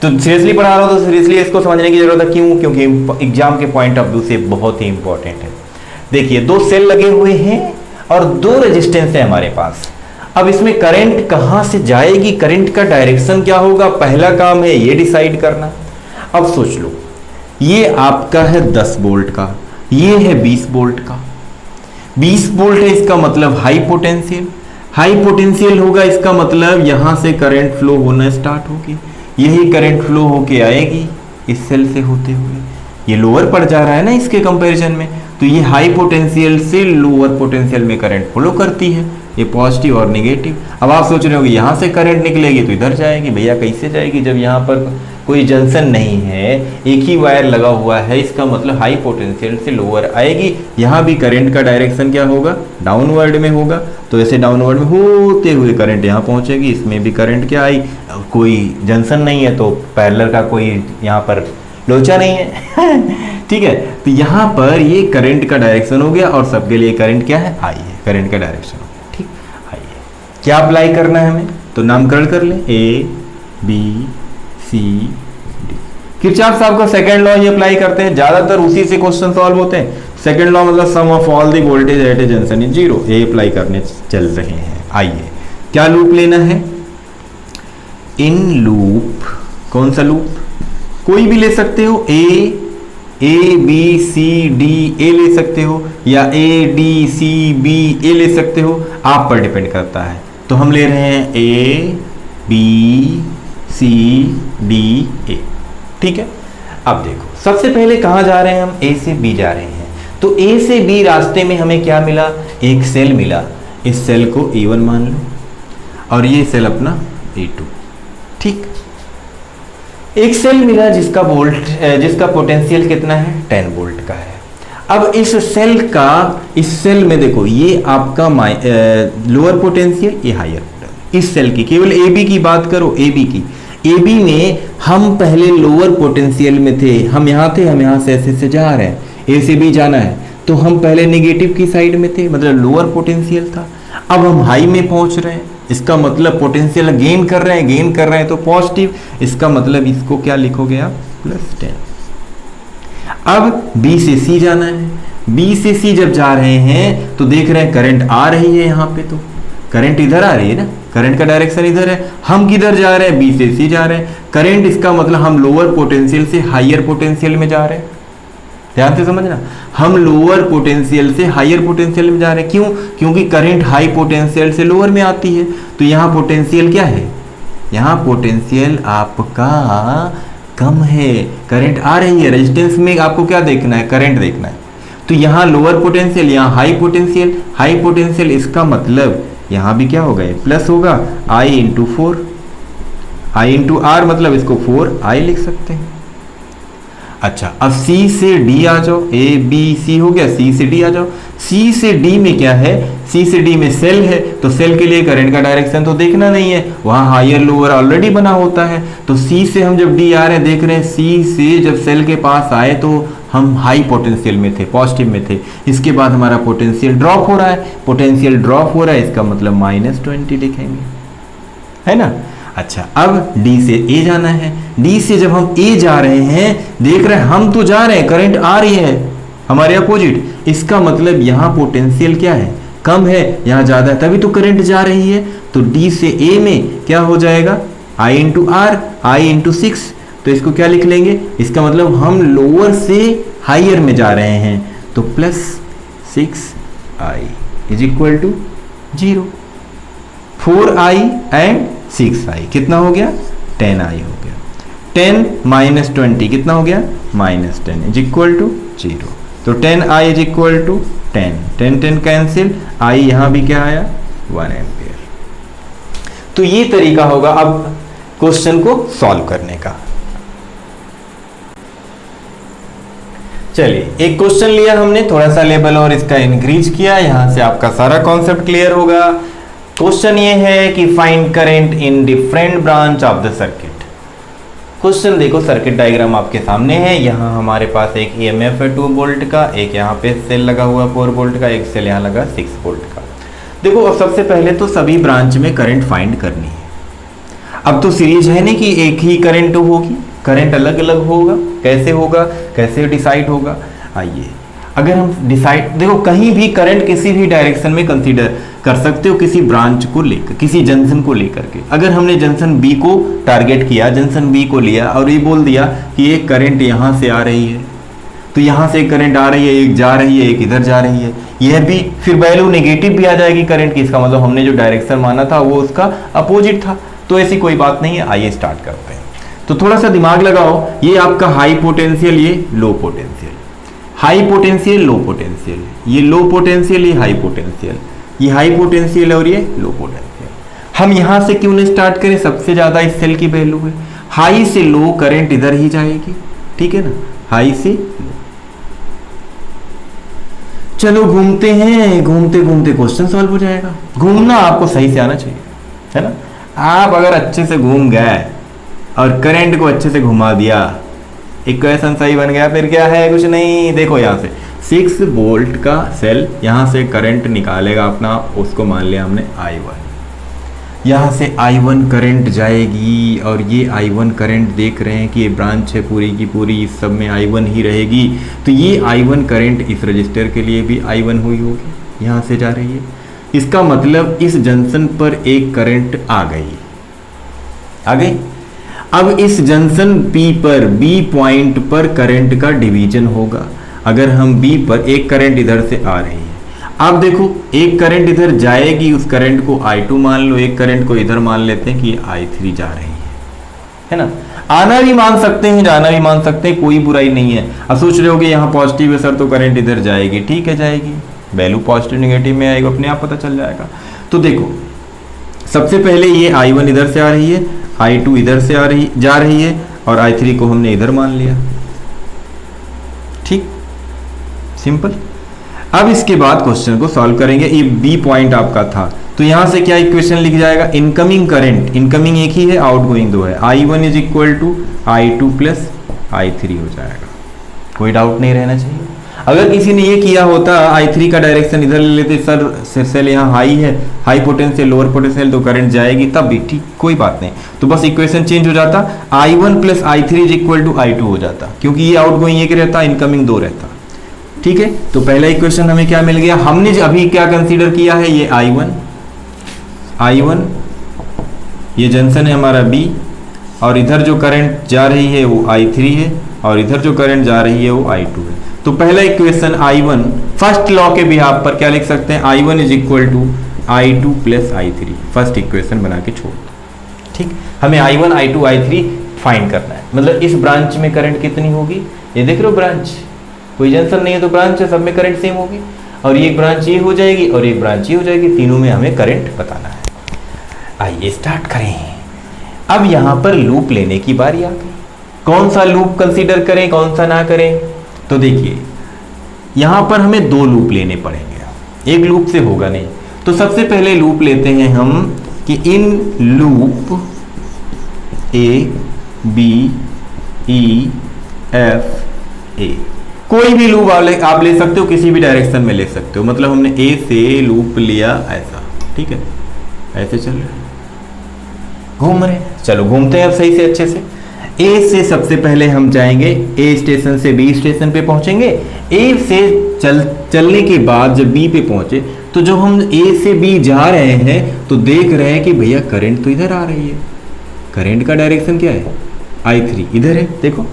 तो सीरियसली पढ़ा रहा हूँ तो सीरियसली इसको समझने की जरूरत है। क्यों? क्योंकि एग्जाम के पॉइंट ऑफ व्यू से बहुत ही इंपॉर्टेंट है। देखिए, दो सेल लगे हुए हैं और दो रेजिस्टेंस है हमारे पास। अब इसमें करंट कहां से जाएगी, करंट का डायरेक्शन क्या होगा, पहला काम है ये डिसाइड करना। अब सोच लो, ये आपका है 10 वोल्ट का, ये है 20 वोल्ट का। 20 वोल्ट है, इसका मतलब हाई पोटेंशियल। हाई पोटेंशियल होगा, इसका मतलब यहां से करंट फ्लो होना स्टार्ट होगी। यही करंट फ्लो होके आएगी इस सेल से होते हुए। ये लोअर पड़ जा रहा है ना इसके कंपैरिजन में, तो ये हाई पोटेंशियल से लोअर पोटेंशियल में करंट फ्लो करती है, ये पॉजिटिव और नेगेटिव। अब आप सोच रहे हो कि यहाँ से करंट निकलेगी तो इधर जाएगी। भैया कैसे जाएगी, जब यहाँ पर कोई जंक्शन नहीं है, एक ही वायर लगा हुआ है, इसका मतलब हाई पोटेंशियल से लोअर आएगी। यहाँ भी करंट का डायरेक्शन क्या होगा, डाउनवर्ड में होगा। तो ऐसे डाउनवर्ड में होते हुए करंट यहाँ पहुँचेगी। इसमें भी करंट क्या आई, कोई जंक्शन नहीं है तो पैरेलल का कोई यहाँ पर लोचा नहीं है ठीक है, तो यहाँ पर ये करंट का डायरेक्शन हो गया और सबके लिए करंट क्या है, आई है, करंट का डायरेक्शन हो गया। ठीक, आई है। क्या अप्लाई करना है हमें, तो नामकरण कर ले, A B C D. Kirchhoff साहब का सेकंड लॉ ये अप्लाई करते हैं, ज्यादातर उसी से क्वेश्चन सॉल्व होते हैं। सेकंड लॉ मतलब sum of all the voltage at a junction is zero, ये अप्लाई करने चल रहे हैं। आइए, क्या लूप लेना है, इन लूप। कौन सा लूप, कोई भी ले सकते हो, ए बी सी डी ए ले सकते हो, या ए डी सी बी ए ले सकते हो, आप पर डिपेंड करता है। तो हम ले रहे हैं ए बी सी डी ए। ठीक है, अब देखो, सबसे पहले कहाँ जा रहे हैं हम, ए से बी जा रहे हैं। तो ए से बी रास्ते में हमें क्या मिला, एक सेल मिला। इस सेल को E1 मान लो और ये सेल अपना E2। ठीक, एक सेल मिला जिसका जिसका पोटेंशियल कितना है, 10 वोल्ट का है। अब इस सेल में देखो, ये आपका लोअर पोटेंशियल, ये हायर पोटेंशियल। इस सेल की, केवल ए बी की बात करो, ए बी की, ए बी में हम पहले लोअर पोटेंशियल में थे, हम यहाँ थे, हम यहाँ से ऐसे से जा रहे हैं, ए से बी जाना है, तो हम पहले नेगेटिव की साइड में थे, मतलब लोअर पोटेंशियल था। अब हम हाई में पहुंच रहे हैं, इसका मतलब पोटेंशियल गेन कर रहे हैं तो पॉजिटिव, इसका मतलब इसको क्या लिखोगे आप, +10। अब बी से सी जाना है, बी से सी जब जा रहे हैं तो देख रहे हैं करंट आ रही है, यहाँ पे तो करंट इधर आ रही है ना, करंट का डायरेक्शन इधर है, हम किधर जा रहे हैं, बी से सी जा रहे हैं। करंट, इसका मतलब हम लोअर पोटेंशियल से हायर पोटेंशियल में जा रहे हैं। ध्यान से समझना, हम लोअर पोटेंशियल से हायर पोटेंशियल में जा रहे हैं। क्यों? क्योंकि करंट हाई पोटेंशियल से लोअर में आती है। तो यहाँ पोटेंशियल क्या है, यहाँ पोटेंशियल आपका कम है, करंट आ रही है। रेजिस्टेंस में आपको क्या देखना है, करंट देखना है। तो यहाँ लोअर पोटेंशियल, यहाँ हाई पोटेंशियल, इसका मतलब यहाँ भी क्या होगा, प्लस होगा, I into 4, I into R, मतलब इसको 4I लिख सकते हैं। अच्छा, अब C से D आ जाओ, A B C हो गया, C से D आ जाओ। C से D में क्या है, C से D में सेल है, तो सेल के लिए करंट का डायरेक्शन तो देखना नहीं है, वहाँ हायर लोअर ऑलरेडी बना होता है। तो C से हम जब D आ रहे हैं, देख रहे हैं C से जब सेल के पास आए तो हम हाई पोटेंशियल में थे, पॉजिटिव में थे। इसके बाद हमारा पोटेंशियल ड्रॉप हो रहा है, इसका मतलब -20 लिखेंगे, है ना। अच्छा, अब D से A जाना है, D से जब हम A जा रहे हैं, देख रहे हैं हम तो जा रहे हैं, करंट आ रही है हमारे अपोजिट, इसका मतलब यहाँ पोटेंशियल क्या है, कम है, यहाँ ज्यादा है, तभी तो करंट जा रही है। तो D से A में क्या हो जाएगा, I into R, I into 6, तो इसको क्या लिख लेंगे, इसका मतलब हम लोअर से हायर में जा रहे हैं, तो +6I is equal to 0। 4I and 6I कितना हो गया, 10I हो गया। 10 - 20 कितना हो गया, -10 इज इक्वल टू 0। तो 10I is equal to 10 cancel, I यहां भी क्या आया 1 एम्पियर। तो ये तरीका होगा अब क्वेश्चन को सॉल्व करने का। चलिए एक क्वेश्चन लिया हमने, थोड़ा सा लेवल और इसका इंक्रीज किया, यहां से आपका सारा कॉन्सेप्ट क्लियर होगा। क्वेश्चन ये है कि find current in different branch of the circuit. Question देखो, सर्किट डायग्राम आपके सामने है, यहाँ हमारे पास एक EMF है 2 वोल्ट का, एक यहाँ पे सेल लगा हुआ 4 वोल्ट का, एक सेल यहाँ लगा 6 वोल्ट का। देखो अब सबसे पहले तो सभी ब्रांच में करंट फाइंड करनी है। अब तो सीरीज है नहीं कि एक ही करंट होगी, करंट अलग अलग होगा, कैसे होगा, कैसे डिसाइड होगा। आइए अगर हम डिसाइड, देखो कहीं भी करंट किसी भी डायरेक्शन में कंसीडर कर सकते हो, किसी ब्रांच को लेकर, किसी जंक्शन को लेकर के। अगर हमने जंक्शन बी को टारगेट किया, जंक्शन बी को लिया और ये बोल दिया कि एक करंट यहाँ से आ रही है, तो यहाँ से एक करंट आ रही है, एक जा रही है, एक इधर जा रही है, यह भी फिर वैल्यू नेगेटिव भी आ जाएगी करंट की। इसका मतलब हमने जो डायरेक्शन माना था वो उसका अपोजिट था, तो ऐसी कोई बात नहीं है। आइए स्टार्ट करते हैं। तो थोड़ा सा दिमाग लगाओ, ये आपका हाई पोटेंशियल, ये low potential, high potential low potential, ये लो पोटेंशियल, ये हाई पोटेंशियल, ये हाई पोटेंशियल और ये लो पोटेंशियल। हम यहां से क्यों नहीं स्टार्ट करें, सबसे ज्यादा इस सेल की वैल्यू है, हाई से लो करंट इधर ही जाएगी, ठीक है ना, हाई से लो। चलो घूमते हैं, घूमते घूमते क्वेश्चन सॉल्व हो जाएगा। घूमना आपको सही से आना चाहिए, है ना। आप अगर अच्छे से घूम गए और करंट को अच्छे से घुमा दिया, इक्वेशन सही बन गया, फिर क्या है, कुछ नहीं। देखो यहाँ से 6 वोल्ट का सेल, यहाँ से करंट निकालेगा अपना, उसको मान लिया हमने I1, यहाँ से I1 करंट जाएगी और ये I1 करंट देख रहे हैं कि ये ब्रांच है पूरी की पूरी, इस सब में I1 ही रहेगी, तो ये I1 करंट इस रजिस्टर के लिए भी I1 हुई होगी, यहाँ से जा रही है। इसका मतलब इस जंक्शन पर एक करंट आ गई। अब इस जंक्शन P पर, B पॉइंट पर करंट का डिवीजन होगा। अगर हम B पर, एक करंट इधर से आ रही है, आप देखो एक करंट इधर जाएगी, उस करंट को I2 मान लो, एक करंट को इधर मान लेते हैं कि I3 जा रही है ना। आना भी मान सकते हैं, जाना भी मान सकते हैं, कोई बुराई नहीं है। अब सोच रहे हो कि यहाँ पॉजिटिव है सर, तो करंट इधर जाएगी, ठीक है जाएगी, वैल्यू पॉजिटिव नेगेटिव में आएगा, अपने आप पता चल जाएगा। तो देखो सबसे पहले ये I1 इधर से आ रही है, I2 इधर से जा रही है और I3 को हमने इधर मान लिया, ठीक, सिंपल। अब इसके बाद क्वेश्चन को सॉल्व करेंगे। ये B पॉइंट आपका था, तो यहां से क्या इक्वेशन लिख जाएगा, इनकमिंग करंट, इनकमिंग एक ही है, आउटगोइंग 2 है, I1 is equal to I2 plus I3 हो जाएगा। कोई डाउट नहीं रहना चाहिए। अगर किसी ने ये किया होता, I3 का डायरेक्शन इधर ले लेते, सर सेल यहाँ हाई है, हाई पोटेंशियल लोअर पोटेंशियल, तो करंट जाएगी, तब भी ठीक, कोई बात नहीं। तो बस इक्वेशन चेंज हो जाता, I1 plus I3 is equal to I2 हो जाता, क्योंकि ये आउटगोइंग एक रहता, इनकमिंग 2 रहता, ठीक है। तो पहला इक्वेशन हमें क्या मिल गया, हमने अभी क्या कंसीडर किया है, ये I1, ये जंक्शन है हमारा B, और इधर जो करंट जा रही है वो I3 है, और इधर जो करंट जा रही है वो I2 है। तो पहला इक्वेशन I1, फर्स्ट लॉ के बिहाफ पर क्या लिख सकते हैं, I1 is equal to I2 plus I3, first equation बना के छोड़, ठीक। हमें I1, I2, I3 फाइंड करना है, मतलब इस ब्रांच में करंट कितनी होगी, ये देख रहे हो ब्रांच, कोई जंक्शन नहीं है तो ब्रांच है, सब में करंट सेम होगी, और ये ब्रांच ये हो जाएगी और एक ब्रांच ये हो जाएगी, तीनों में हमें करंट बताना है। आइए स्टार्ट करें। अब यहाँ पर लूप लेने की बारी आ गई, कौन सा लूप कंसीडर करें, कौन सा ना करें। तो देखिए यहाँ पर हमें 2 लूप लेने पड़ेंगे, एक लूप से होगा नहीं। तो सबसे पहले लूप लेते हैं हम कि in loop A B E F A, कोई भी लूप आप ले सकते हो, किसी भी डायरेक्शन में ले सकते हो। मतलब हमने A से लूप लिया ऐसा, ठीक है, ऐसे चल रहे घूम रहे, चलो घूमते हैं अब सही से अच्छे से। A से सबसे पहले हम जाएंगे, A स्टेशन से B स्टेशन पे पहुंचेंगे। A से चलने के बाद जब B पे पहुंचे, तो जब हम A से B जा रहे हैं तो देख रहे हैं कि भैया करंट तो इधर आ रही है, करंट का डायरेक्शन क्या है, I3 इधर है, देखो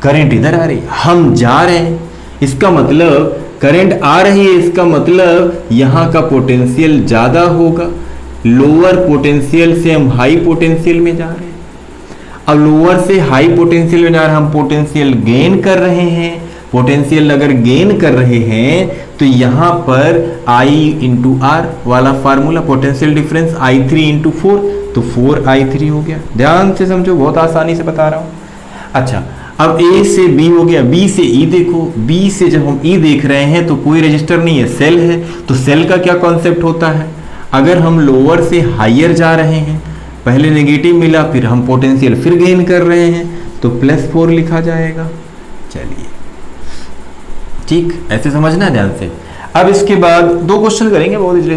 करंट इधर आ रही है, हम जा रहे हैं, इसका मतलब करंट आ रही है, इसका मतलब यहाँ का पोटेंशियल ज़्यादा होगा। लोअर पोटेंशियल से हम हाई पोटेंशियल में जा रहे हैं। अब लोअर से हाई पोटेंशियल में जा रहे हैं, हम पोटेंशियल गेन कर रहे हैं, पोटेंशियल अगर गेन कर रहे हैं तो यहाँ पर I इंटू आर वाला formula, potential difference I3 into 4, तो 4I3 हो गया। ध्यान से समझो, बहुत आसानी से बता रहा हूँ। अच्छा, अब A से B हो गया, B से E देखो, B से जब हम E देख रहे हैं तो कोई रजिस्टर नहीं है, सेल है। तो सेल का क्या कॉन्सेप्ट होता है, अगर हम लोअर से हायर जा रहे हैं, पहले नेगेटिव मिला फिर हम पोटेंशियल फिर गेन कर रहे हैं, तो +4 लिखा जाएगा। चलिए ठीक, ऐसे समझना है ध्यान से। अब इसके बाद 2 क्वेश्चन करेंगे बहुत इजली।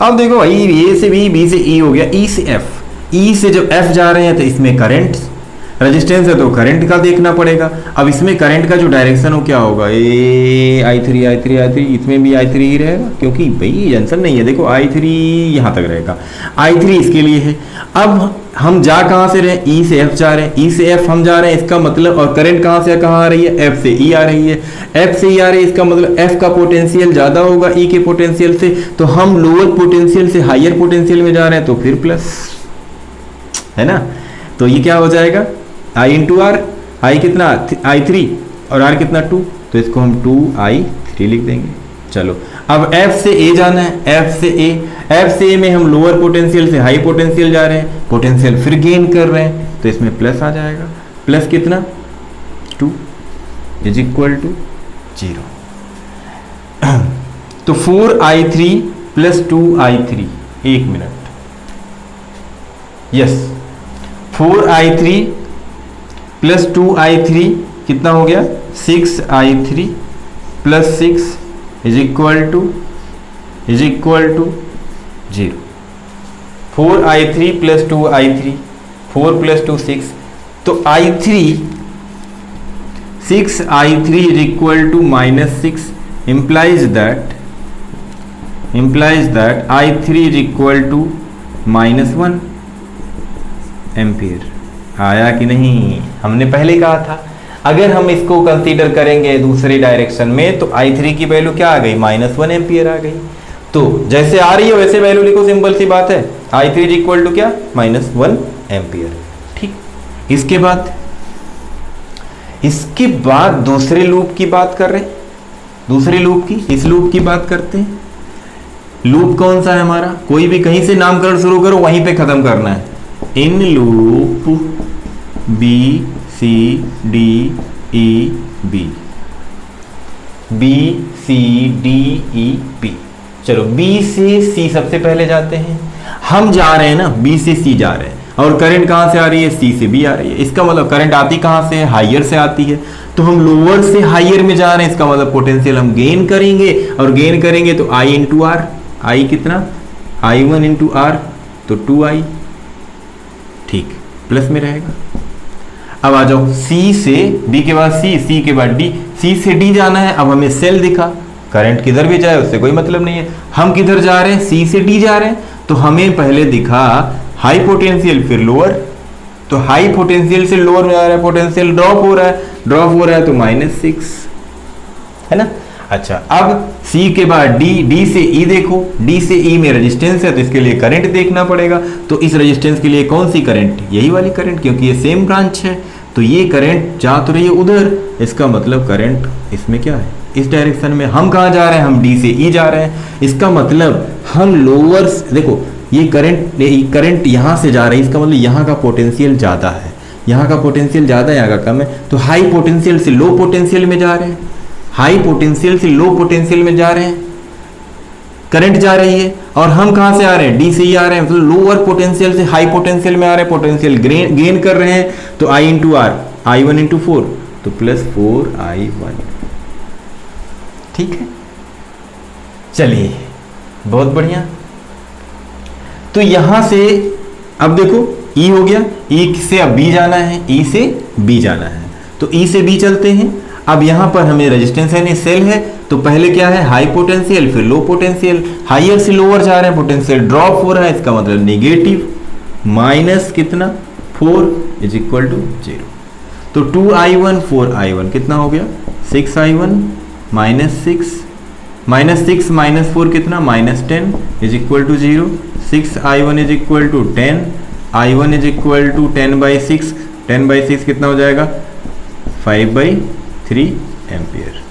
अब देखो भाई, A से B, B से E हो गया, E से F। E से जब F जा रहे हैं तो इसमें करंट, रेजिस्टेंस है तो करंट का देखना पड़ेगा। अब इसमें करंट का जो डायरेक्शन हो क्या होगा, I3, इसमें भी I3 ही रहेगा, क्योंकि भाई जंक्शन नहीं है। देखो I3 यहाँ तक रहेगा, I3 इसके लिए है। अब हम जा कहाँ से रहे हैं, E से F जा रहे हैं, E से F हम जा रहे हैं, इसका मतलब, और करंट कहाँ से कहाँ आ रही है, F से E आ रही है, F से E आ रही है, इसका मतलब F का पोटेंशियल ज़्यादा होगा E के पोटेंशियल से, तो हम लोअर पोटेंशियल से हायर पोटेंशियल में जा रहे हैं, तो फिर प्लस है ना। तो ये क्या हो जाएगा, I इंटू आर, I कितना I3 और R कितना 2, तो इसको हम 2I3 लिख देंगे। चलो अब F से A जाना है, F से A में हम लोअर पोटेंशियल से हाई पोटेंशियल जा रहे हैं, पोटेंशियल फिर गेन कर रहे हैं, तो इसमें प्लस आ जाएगा। प्लस कितना 2 इज इक्वल टू 0। तो 4I3 plus 2I3, 1 minute, yes 4I3 plus 2I3 कितना हो गया, 6I3 plus 6 is equal to 0। 4I3 plus 2I3, 4 plus 2 6, तो I3 6I3 is equal to -6, implies that I3 is equal to -1 ampere. आया कि नहीं, हमने पहले कहा था अगर हम इसको कंसीडर करेंगे दूसरे डायरेक्शन में तो I3 की वैल्यू क्या आ गई, -1 एम्पियर आ गई। तो जैसे आ रही है वैसे वैल्यू लिखो, सिंपल सी बात है। I3 इज इक्वल टू क्या, -1 एम्पियर। ठीक, इसके बाद दूसरे लूप की बात कर रहे हैं, दूसरे लूप की, इस लूप की बात करते हैं। लूप कौन सा है हमारा, कोई भी कहीं से नामकरण शुरू करो वहीं पे खत्म करना है। In loop B C D E B, B C D E B। चलो B से C सबसे पहले जाते हैं, हम जा रहे हैं ना B से C जा रहे हैं, और करंट कहाँ से आ रही है, C से B आ रही है। इसका मतलब करंट आती कहाँ से है, हायर से आती है, तो हम लोअर से हायर में जा रहे हैं, इसका मतलब पोटेंशियल हम गेन करेंगे, और गेन करेंगे तो I इंटू आर, I कितना I1 इंटू आर, तो 2I, ठीक, प्लस में रहेगा। अब आ जाओ C से B के बाद C के बाद D, C से D जाना है। अब हमें सेल दिखा, करंट किधर भी जाए उससे कोई मतलब नहीं है, हम किधर जा रहे हैं, C से D जा रहे हैं, तो हमें पहले दिखा हाई पोटेंशियल फिर लोअर, तो हाई पोटेंशियल से लोअर में जा रहा है, पोटेंशियल ड्रॉप हो रहा है, तो -6 है ना। अच्छा, अब C के बाद D से E देखो, D से E में रेजिस्टेंस है तो इसके लिए करंट देखना पड़ेगा। तो इस रेजिस्टेंस के लिए कौन सी करंट, यही वाली करंट, क्योंकि ये सेम ब्रांच है, तो ये करंट जा तो रही है उधर, इसका मतलब करंट इसमें क्या है, इस डायरेक्शन में। हम कहाँ जा रहे हैं, हम D से E जा रहे हैं, इसका मतलब हम लोअर, देखो ये करंट यहाँ से जा रही है, इसका मतलब यहाँ का पोटेंशियल ज़्यादा है, यहाँ का पोटेंशियल ज़्यादा है, यहाँ का कम है, तो हाई पोटेंशियल से लो पोटेंशियल में जा रहे हैं, हाई पोटेंशियल से लो पोटेंशियल में जा रहे हैं, करंट जा रही है। और हम कहाँ से आ रहे हैं, डी से ही आ रहे हैं, मतलब लोअर पोटेंशियल से हाई पोटेंशियल में आ रहे हैं, पोटेंशियल गेन कर रहे हैं, तो I into are, I1 into 4, तो +4I1। ठीक है, चलिए बहुत बढ़िया। तो यहां से अब देखो E हो गया, E से अब B जाना है, E से B जाना है, तो E से B चलते हैं। अब यहाँ पर हमें रेजिस्टेंस है नहीं, सेल है, तो पहले क्या है हाई पोटेंशियल फिर लो पोटेंशियल, हायर से लोअर जा रहे हैं, पोटेंशियल ड्रॉप हो रहा है, इसका मतलब नेगेटिव, माइनस कितना 4 इज इक्वल टू 0। तो 2I1 4I1 कितना हो गया 6I1 -6 माइनस 4 कितना -10 is equal to 0। 6I1 is equal to 10, I1 is equal to 10/6, 10/6 कितना हो जाएगा 5/3 एम्पियर।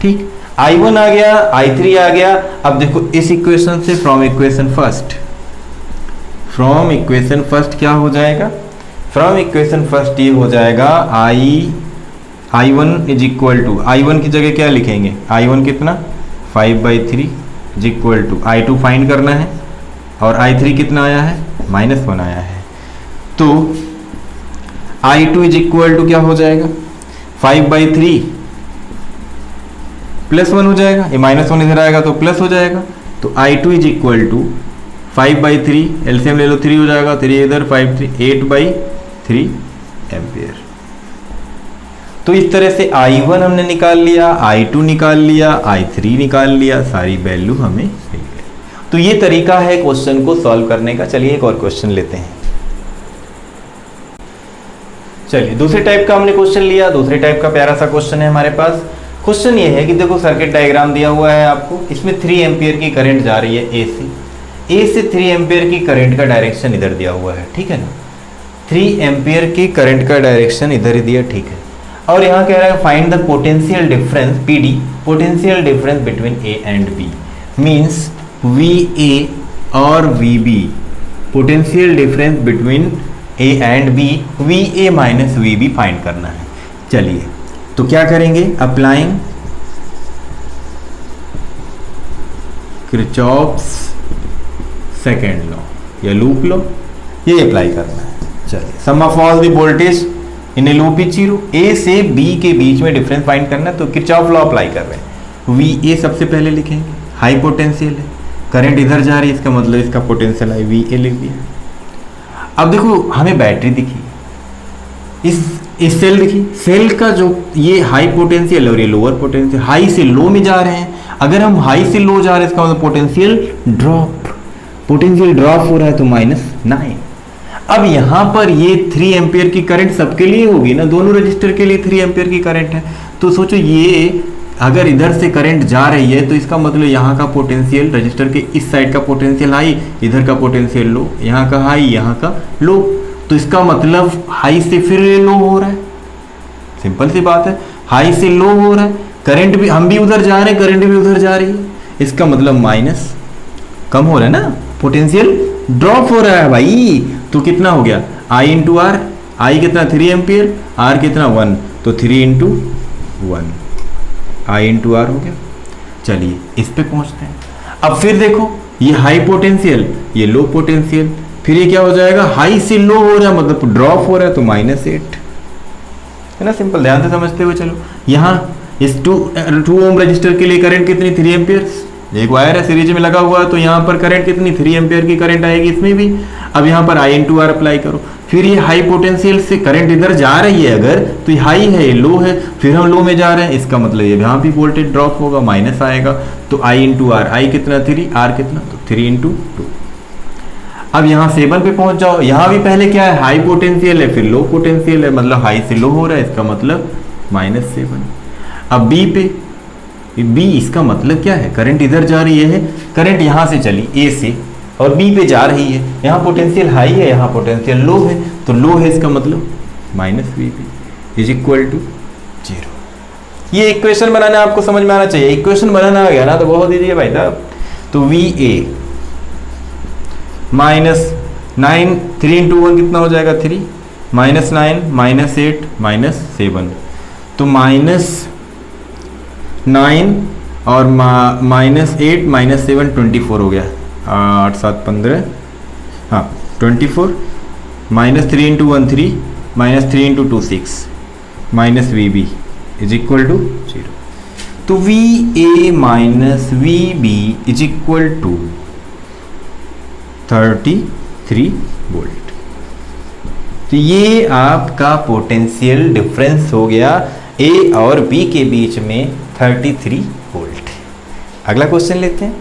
ठीक, I1 आ गया, I3 आ गया। अब देखो इस इक्वेशन से फ्रॉम इक्वेशन फर्स्ट क्या हो जाएगा, फ्रॉम इक्वेशन फर्स्ट ये हो जाएगा I1 is equal to, I1 की जगह क्या लिखेंगे, I1 कितना 5/3 is equal to I2 find करना है, और I3 कितना आया है -1 आया है। तो I2 इज इक्वल टू क्या हो जाएगा 5/3 +1 हो जाएगा, ये -1 इधर आएगा तो प्लस हो जाएगा। तो I2 is equal to 5/3, LCM ले लो 3 हो जाएगा, 3 इधर 5 3 8/3 एम्पियर। तो इस तरह से I1 हमने निकाल लिया, I2 निकाल लिया, I3 निकाल लिया, सारी वैल्यू हमें मिल गई। तो ये तरीका है क्वेश्चन को सॉल्व करने का। चलिए एक और क्वेश्चन लेते हैं। चलिए दूसरे टाइप का हमने क्वेश्चन लिया, दूसरे टाइप का प्यारा सा क्वेश्चन है हमारे पास। क्वेश्चन ये है कि देखो सर्किट डायग्राम दिया हुआ है आपको, इसमें 3 एम्पियर की करंट जा रही है ए से 3 एम्पियर की करंट का डायरेक्शन इधर दिया हुआ है, ठीक है ना। 3 एम्पियर की करंट का डायरेक्शन इधर ही दिया, ठीक है। और यहाँ कह रहा है find the potential difference PD, potential difference between A and B, means VA और VB, potential difference between A and B, VA minus VB find करना है। चलिए तो क्या करेंगे, अप्लाइंग किरचॉफ्स सेकेंड लॉ या लूप लॉ, ये अप्लाई करना है। चलिए sum of all the voltage in a loop is 0, A से बी के बीच में डिफरेंस फाइंड करना है। तो किरचॉफ लॉ अप्लाई कर रहे हैं। VA सबसे पहले लिखेंगे, हाई पोटेंशियल है, करंट इधर जा रही है, इसका मतलब इसका पोटेंशियल है VA लिख दिया। अब देखो हमें बैटरी दिखी, इस सेल देखिए, सेल का जो ये हाई पोटेंशियल और ये लोअर पोटेंशियल, हाई से लो में जा रहे हैं। अगर हम हाई से लो जा रहे हैं इसका मतलब पोटेंशियल ड्रॉप हो रहा है, तो -9। अब यहाँ पर ये 3 एम्पियर की करंट सबके लिए होगी ना, दोनों रजिस्टर के लिए 3 एम्पियर की करंट है। तो सोचो ये अगर इधर से करंट जा रही है तो इसका मतलब यहाँ का पोटेंशियल, रजिस्टर के इस साइड का पोटेंशियल हाई, इधर का पोटेंशियल लो, यहाँ का हाई यहाँ का लो, तो इसका मतलब हाई से फिर लो हो रहा है। सिंपल सी बात है, हाई से लो हो रहा है, करंट भी, हम भी उधर जा रहे हैं, करंट भी उधर जा रही है, इसका मतलब माइनस कम हो रहा है ना, पोटेंशियल ड्रॉप हो रहा है भाई। तो कितना हो गया I इंटू आर, आई कितना 3 एम्पियर, आर कितना 1, तो 3 इंटू 1 I इंटू आर हो गया। चलिए इस पे पहुंचते हैं। अब फिर देखो ये हाई पोटेंशियल, ये लो पोटेंशियल, फिर ये क्या हो जाएगा, हाई से लो हो रहा है मतलब ड्रॉप हो रहा है, तो -8 है ना। सिंपल, ध्यान से समझते हुए चलो। यहाँ इस 2 ओम रजिस्टर के लिए करंट कितनी 3 एम्पियर, एक वायर है सीरीज में लगा हुआ, तो यहाँ पर करंट कितनी 3 एम्पियर की करंट आएगी इसमें भी। अब यहाँ पर I इंटू आर अप्लाई करो, फिर ये हाई पोटेंशियल से करंट इधर जा रही है अगर, तो ये हाई है ये लो है, फिर हम लो में जा रहे हैं, इसका मतलब ये यहाँ भी वोल्टेज ड्रॉप होगा, माइनस आएगा। तो I इंटू आर, आई कितना 3, आर कितना, तो 3 इंटू 2। अब यहाँ 7 पे पहुंच जाओ, यहाँ भी पहले क्या है, हाई पोटेंशियल है, फिर लो पोटेंशियल है, मतलब हाई से लो हो रहा है, इसका मतलब -7। अब बी पे, बी इसका मतलब क्या है, करंट इधर जा रही है, करंट यहाँ से चली ए से और बी पे जा रही है, यहाँ पोटेंशियल हाई है, यहाँ पोटेंशियल लो है, तो लो है इसका मतलब -VB इज इक्वल टू 0। ये इक्वेशन बनाना आपको समझ में आना चाहिए। इक्वेशन बनाना आ गया ना तो बहुत ईजी है भाई साहब। तो VA -9, 3 इंटू 1 कितना हो जाएगा 3, -9 -8 -7, तो -9 और -8 -7 24 हो गया, 8 7 15, हाँ 24, -3 into 1 3, -3 into 2 6, -VB is equal to 0। तो VA minus VB is equal to 33 volt. तो ये आपका पोटेंशियल डिफरेंस हो गया A और B के बीच में 33 वोल्ट। अगला क्वेश्चन लेते हैं।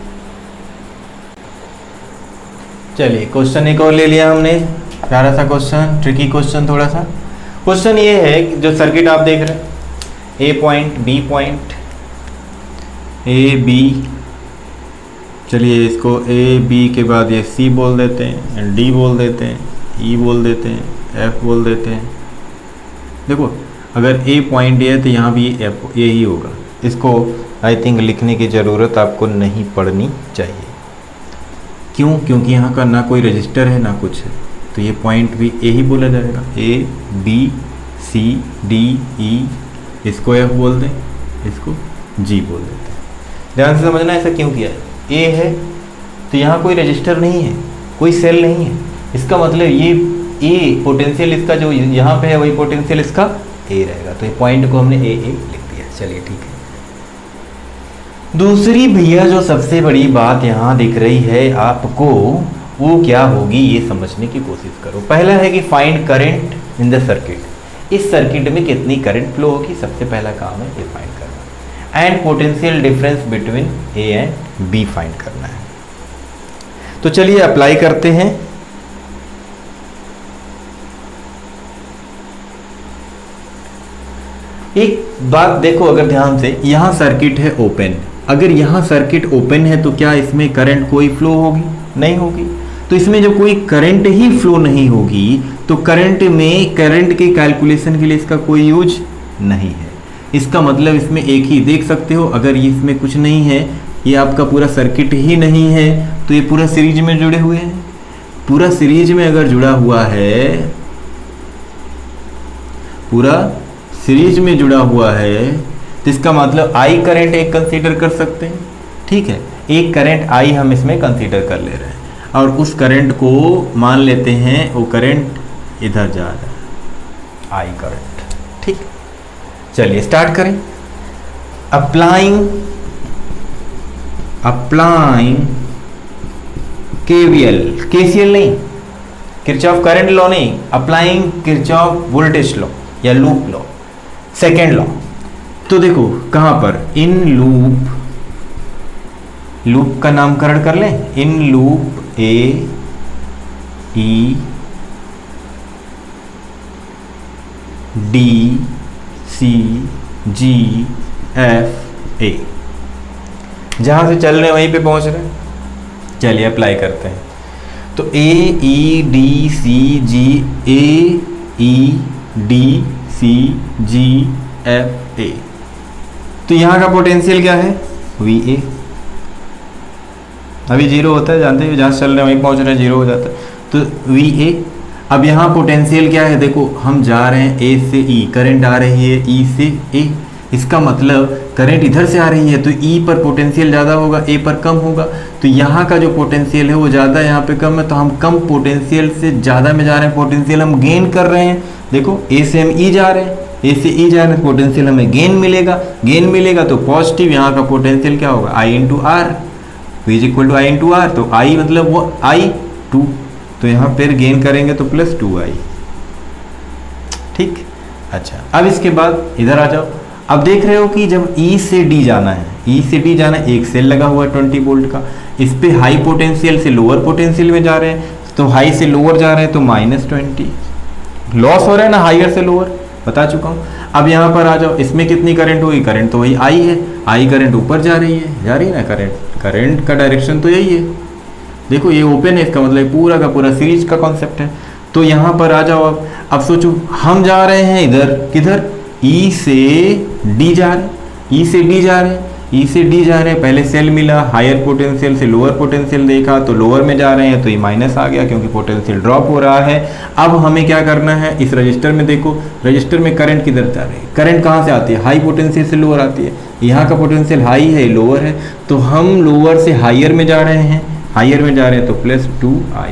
चलिए क्वेश्चन एक और ले लिया हमने, प्यारा सा क्वेश्चन, ट्रिकी क्वेश्चन थोड़ा सा। क्वेश्चन ये है कि जो सर्किट आप देख रहे हैं, A point B point, A B, चलिए इसको A B के बाद ये C बोल देते हैं, D बोल देते हैं, E बोल देते हैं, F बोल देते हैं। देखो अगर ए पॉइंट ए है तो यहाँ भी ए ही होगा। इसको आई थिंक लिखने की ज़रूरत आपको नहीं पड़नी चाहिए। क्यों? क्योंकि यहाँ का ना कोई रजिस्टर है ना कुछ है, तो ये पॉइंट भी ए ही बोला जाएगा। ए बी सी डी ई, इसको एफ बोल दें, इसको जी बोल देते हैं। ध्यान से समझना ऐसा क्यों किया है। ए है तो यहाँ कोई रजिस्टर नहीं है, कोई सेल नहीं है, इसका मतलब ये ए पोटेंशियल इसका जो यहाँ पे है वही पोटेंशियल इसका ए रहेगा, तो ये पॉइंट को हमने ए लिख दिया। चलिए ठीक है। दूसरी भैया जो सबसे बड़ी बात यहाँ दिख रही है आपको, वो क्या होगी ये समझने की कोशिश करो। पहला है कि find current in the circuit. इस सर्किट में कितनी करंट फ्लो होगी, सबसे पहला काम है ये फाइंड करना। And potential difference between A and B find करना है। तो चलिए अप्लाई करते हैं। एक बात देखो अगर ध्यान से, यहाँ सर्किट है ओपन। अगर यहाँ सर्किट ओपन है तो क्या इसमें करंट कोई फ्लो होगी? नहीं होगी। तो इसमें जब कोई करंट ही फ्लो नहीं होगी तो करंट में करंट के कैलकुलेशन के लिए इसका कोई यूज नहीं है। इसका मतलब इसमें एक ही देख सकते हो, अगर इसमें कुछ नहीं है, ये आपका पूरा सर्किट ही नहीं है, तो ये पूरा सीरीज में जुड़े हुए हैं। पूरा सीरीज में अगर जुड़ा हुआ है, पूरा सीरीज में जुड़ा हुआ है, तो इसका मतलब आई करंट एक कंसीडर कर सकते हैं। ठीक है, एक करंट आई हम इसमें कंसीडर कर ले रहे हैं और उस करंट को मान लेते हैं वो करंट इधर जा रहा है, आई करंट। ठीक, चलिए स्टार्ट करें। अप्लाइंग केवीएल, केसीएल नहीं, किरचॉफ करंट लॉ नहीं, अप्लाइंग किरचॉफ वोल्टेज लॉ या लूप लॉ, सेकेंड लॉ। तो देखो कहां पर, इन लूप, लूप का नामकरण कर लें, in loop A E D C G F A, जहां से चल रहे हैं वहीं पे पहुंच रहे हैं। चलिए अप्लाई करते हैं। तो A E D C G, A E D C G F A, तो यहाँ का पोटेंशियल क्या है? V A. अभी जीरो होता है, जानते हैं, जहाँ चल रहे हैं वहीं पहुँच रहे हैं, जीरो हो जाता है, तो वी ए। अब यहाँ पोटेंशियल क्या है? देखो हम जा रहे हैं ए से ई, करंट आ रही है ई से ए, इसका मतलब करंट इधर से आ रही है तो ई पर पोटेंशियल ज़्यादा होगा, ए पर कम होगा। तो यहाँ का जो पोटेंशियल है वो ज़्यादा है, यहाँ पे कम है, तो हम कम पोटेंशियल से ज़्यादा में जा रहे हैं, पोटेंशियल हम गेन कर रहे हैं। देखो ए से हम ई जा रहे हैं, ए से ई जा रहे हैं, पोटेंशियल हमें गेन मिलेगा, गेन मिलेगा तो पॉजिटिव, यहाँ का पोटेंशियल क्या होगा? I into R, V is equal to I into R. तो आई मतलब वो आई 2, तो यहाँ पर गेन करेंगे तो प्लस 2i। ठीक, अच्छा अब इसके बाद इधर आ जाओ। अब देख रहे हो कि जब ई से डी जाना है, ई से डी जाना है, एक सेल लगा हुआ है 20 वोल्ट का, इस पे हाई पोटेंशियल से लोअर पोटेंशियल में जा रहे हैं, तो हाई से लोअर जा रहे हैं तो -20 लॉस हो रहा है ना, हाइयर से लोअर, बता चुका हूँ। अब यहाँ पर आ जाओ, इसमें कितनी करंट होगी? करंट तो वही आई है, आई करंट ऊपर जा रही है ना, करंट का डायरेक्शन तो यही है। देखो ये ओपन है, इसका मतलब पूरा का पूरा सीरीज का कॉन्सेप्ट है। तो यहाँ पर आ जाओ। अब सोचो हम जा रहे हैं इधर, किधर? ई से डी जा रहे हैं, ई से डी जा रहे हैं, ई से डी जा रहे हैं। पहले सेल मिला, हायर पोटेंशियल से लोअर पोटेंशियल देखा तो लोअर में जा रहे हैं, तो ये माइनस आ गया क्योंकि पोटेंशियल ड्रॉप हो रहा है। अब हमें क्या करना है? इस रजिस्टर में देखो, रजिस्टर में करंट किधर जा रही है? करंट कहाँ से आती है? हाई पोटेंशियल से लोअर आती है। यहाँ का पोटेंशियल हाई है, लोअर है, तो हम लोअर से हायर में जा रहे हैं, हायर में जा रहे हैं तो प्लस 2i।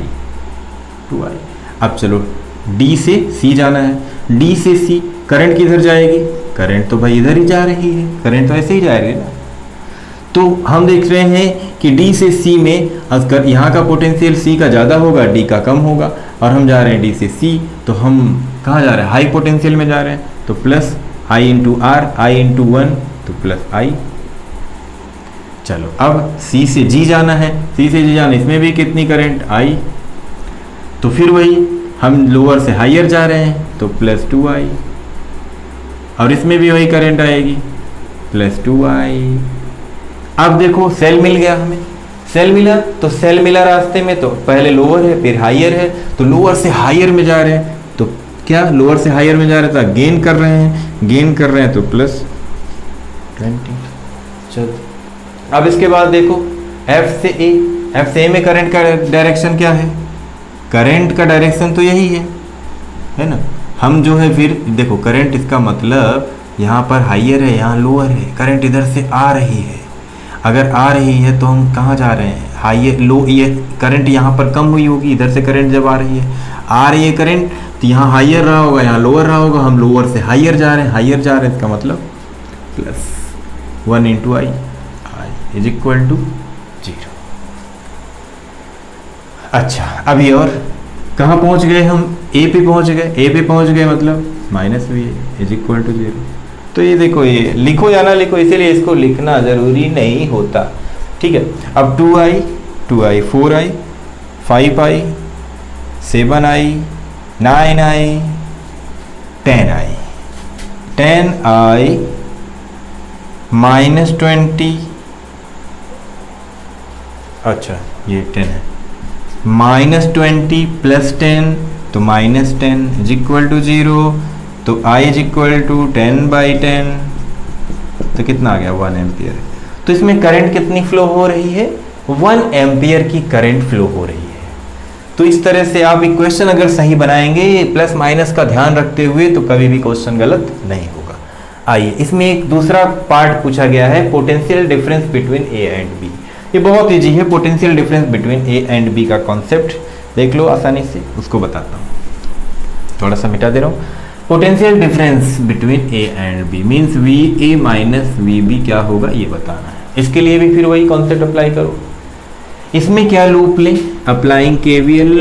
अब चलो डी से सी जाना है, डी से सी करंट किधर जाएगी? करंट तो भाई इधर ही जा रही है, करंट तो ऐसे ही जाएगी ना। तो हम देख रहे हैं कि डी से सी में अगर यहाँ का पोटेंशियल सी का ज़्यादा होगा, डी का कम होगा, और हम जा रहे हैं डी से सी, तो हम कहाँ जा रहे हैं? हाई पोटेंशियल में जा रहे हैं, तो plus I into R, I into 1 तो प्लस आई। चलो अब सी से जी जाना है, सी से जी जाना, इसमें भी कितनी करंट? आई। तो फिर वही हम लोअर से हायर जा रहे हैं तो प्लस 2i, और इसमें भी वही करंट आएगी प्लस 2i। अब देखो सेल मिल गया हमें, सेल मिला, तो सेल मिला रास्ते में, तो पहले लोअर है फिर हायर है, तो लोअर से हायर में जा रहे हैं तो क्या लोअर से हायर में जा रहा था, गेन कर रहे हैं तो प्लस 20। चलो अब इसके बाद देखो एफ से ए में करंट का डायरेक्शन क्या है, करंट का डायरेक्शन तो यही है ना। हम जो है फिर देखो करंट, इसका मतलब यहाँ पर हाइयर है, यहाँ लोअर है, करंट इधर से आ रही है। अगर आ रही है तो हम कहाँ जा रहे हैं, हाइयर लो, ये करंट यहाँ पर कम हुई होगी, इधर से करंट जब आ रही है करंट, तो यहाँ हाइयर रहा होगा, यहाँ लोअर रहा होगा, हम लोअर से हाइयर जा रहे हैं, इसका मतलब plus 1 into I is equal to 0। अच्छा अभी और कहाँ पहुँच गए हम, ए पे पहुँच गए, मतलब minus V is equal to 0। तो ये देखो, ये लिखो या ना लिखो, इसीलिए इसको लिखना ज़रूरी नहीं होता, ठीक है। अब 2i 4i 5i 7i 9i 10i minus 20, अच्छा ये 10 है, माइनस 20 प्लस 10 तो माइनस 10 इज इक्वल टू 0। तो I इज इक्वल टू 10/10, तो कितना आ गया 1 एम्पियर। तो इसमें करंट कितनी फ्लो हो रही है, 1 एम्पियर की करंट फ्लो हो रही है। तो इस तरह से आप इक्वेशन अगर सही बनाएंगे प्लस माइनस का ध्यान रखते हुए, तो कभी भी क्वेश्चन गलत नहीं होगा। आइए इसमें एक दूसरा पार्ट पूछा गया है, potential difference between A and B. ये बहुत ईजी है, potential difference between A and B का कॉन्सेप्ट देख लो आसानी से, उसको बताता हूँ, थोड़ा सा मिटा दे रहा हूँ। Potential difference between A and B means V A minus V B क्या होगा ये बताना है। इसके लिए भी फिर वही कॉन्सेप्ट अप्लाई करो। इसमें क्या लूप लें, अप्लाइंग केवीएल,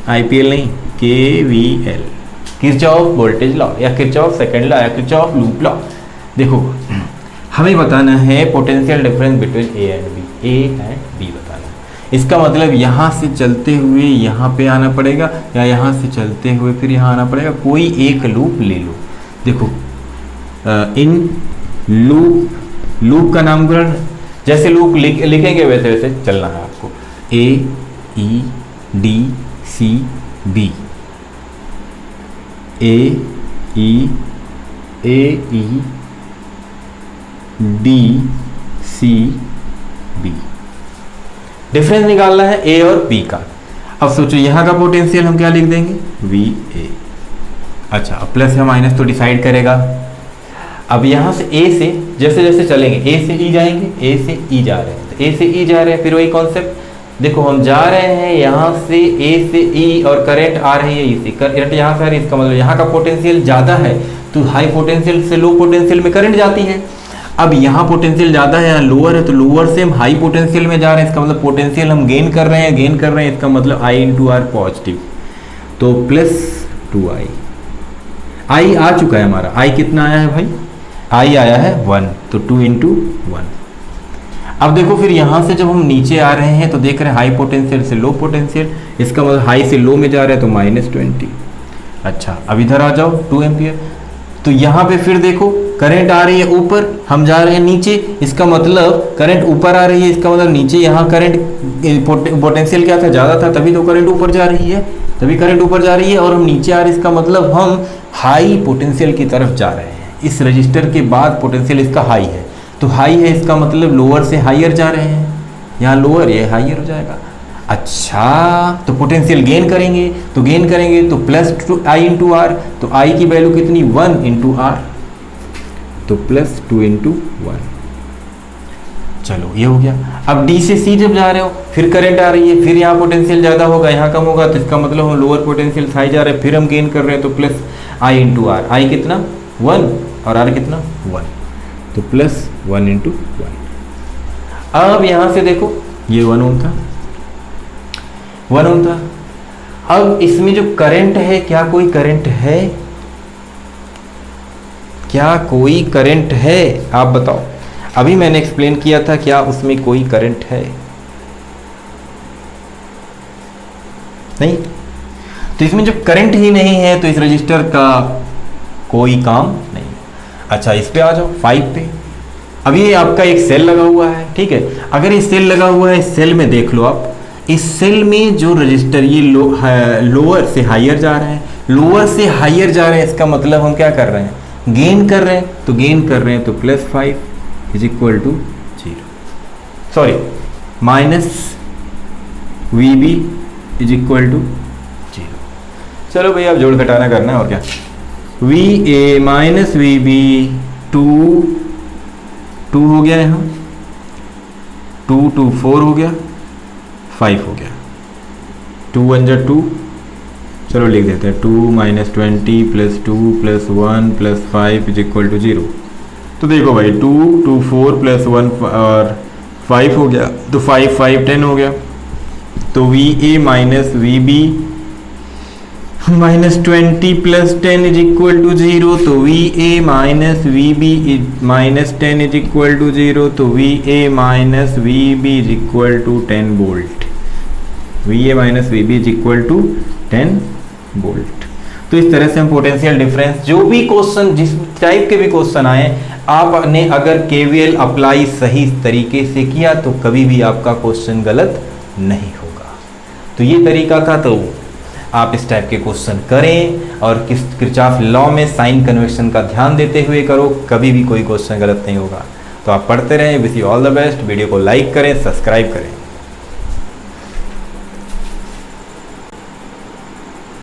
आईपीएल नहीं, केवीएल, किरचॉफ वोल्टेज लॉ या किरचॉफ सेकंड लॉ या किरचॉफ लूप लॉ। देखो हमें बताना है potential difference between A and B बताना है। इसका मतलब यहाँ से चलते हुए यहाँ पे आना पड़ेगा, या यहाँ से चलते हुए फिर यहाँ आना पड़ेगा, कोई एक लूप ले लो। देखो इन लूप का नामकरण जैसे लूप लिखेंगे वैसे वैसे चलना है आपको। A E D C B, A E D C B, difference निकालना है ए और बी का। अब सोचो यहाँ का पोटेंशियल हम क्या लिख देंगे, वी ए। अच्छा अब प्लस या माइनस तो डिसाइड करेगा। अब यहाँ से ए से जैसे जैसे चलेंगे, ए से ई जाएंगे, ए से ई जा रहे हैं, तो ए से ई जा रहे हैं, फिर वही कॉन्सेप्ट। देखो हम जा रहे हैं यहाँ से ए से ई और करंट आ रही है ई से, करंट यहाँ से आ रही है, इसका मतलब यहाँ का पोटेंशियल ज़्यादा है, तो हाई पोटेंशियल से लो पोटेंशियल में करंट जाती है। अब यहाँ पोटेंशियल ज़्यादा है, यहाँ लोअर है, तो लोअर से हम हाई पोटेंशियल में जा रहे हैं, इसका मतलब पोटेंशियल हम गेन कर रहे हैं, इसका मतलब आई इंटू आर पॉजिटिव, तो प्लस 2i। आई आ चुका है हमारा, आई कितना आया है भाई, आई आया है 1, तो 2 इंटू 1। अब देखो फिर यहाँ से जब हम नीचे आ रहे हैं तो देख रहे हैं हाई पोटेंशियल से लो पोटेंशियल, इसका मतलब हाई से लो में जा रहे हैं तो माइनस 20। अच्छा अब इधर आ जाओ 2 एम्पियर, तो यहाँ पे फिर देखो करंट आ रही है ऊपर, हम जा रहे हैं नीचे, इसका मतलब करंट ऊपर आ रही है, इसका मतलब नीचे यहाँ करंट पोटेंशियल क्या था, ज़्यादा था, तभी तो करंट ऊपर जा रही है, और हम नीचे आ रहे हैं, इसका मतलब हम हाई पोटेंशियल की तरफ जा रहे हैं। इस रजिस्टर के बाद पोटेंशियल इसका हाई है, तो हाई है इसका मतलब लोअर से हायर जा रहे हैं, यहाँ लोअर ये हायर हो जाएगा। अच्छा तो पोटेंशियल गेन करेंगे तो प्लस आई इंटू आर, तो आई की वैल्यू कितनी 1 इंटू आर, तो प्लस 2 इंटू 1। चलो ये हो गया। अब डी से सी जब जा रहे हो फिर करंट आ रही है, फिर यहाँ पोटेंशियल ज़्यादा होगा, यहाँ कम होगा, तो इसका मतलब हम लोअर पोटेंशियल हाई जा रहे हैं, फिर हम गेन कर रहे हैं, तो प्लस आई इंटू आर, आई कितना 1 और आर कितना 1, तो प्लस 1 इंटू 1। अब यहाँ से देखो ये 1 ओम था, अब इसमें जो करंट है, क्या कोई करंट है, आप बताओ। अभी मैंने एक्सप्लेन किया था, क्या उसमें कोई करंट है, नहीं, तो इसमें जब करंट ही नहीं है तो इस रजिस्टर का कोई काम नहीं। अच्छा इस पे आ जाओ 5 पे। अब ये आपका एक सेल लगा हुआ है, ठीक है, अगर ये सेल लगा हुआ है, इस सेल में देख लो आप, इस सेल में जो रजिस्टर ये लोअर से हायर जा रहे हैं, लोअर से हायर जा रहे हैं, इसका मतलब हम क्या कर रहे हैं, गेन कर रहे हैं। तो गेन कर रहे हैं तो +5 is equal to 0, sorry -VB is equal to 0। चलो भैया अब जोड़ घटाना करना है और क्या, VA माइनस VB 2 हो गया, यहाँ 2 4 हो गया, 5 हो गया, 2 1 जा 2, चलो लिख देते हैं 2 - 20 + 2 + 1 + 5 इज इक्वल टू 0। तो देखो भाई 2 2 4 + 1 और 5 हो गया, तो 5 5 10 हो गया। तो VA minus VB -20 + 10 is equal to 0। तो VA minus VB -10 is equal to 0। तो VA minus VB is equal to 10 volt. VA minus VB is equal to 10 volt. तो इस तरह से हम पोटेंशियल डिफरेंस, जो भी क्वेश्चन, जिस टाइप के भी क्वेश्चन आए, आपने अगर KVL अप्लाई सही तरीके से किया तो कभी भी आपका क्वेश्चन गलत नहीं होगा। तो ये तरीका था, तो आप इस टाइप के क्वेश्चन करें और किरचॉफ लॉ में साइन कन्वेंशन का ध्यान देते हुए करो, कभी भी कोई क्वेश्चन गलत नहीं होगा। तो आप पढ़ते रहें। Wish you all the best. Video को लाइक करें, सब्सक्राइब करें।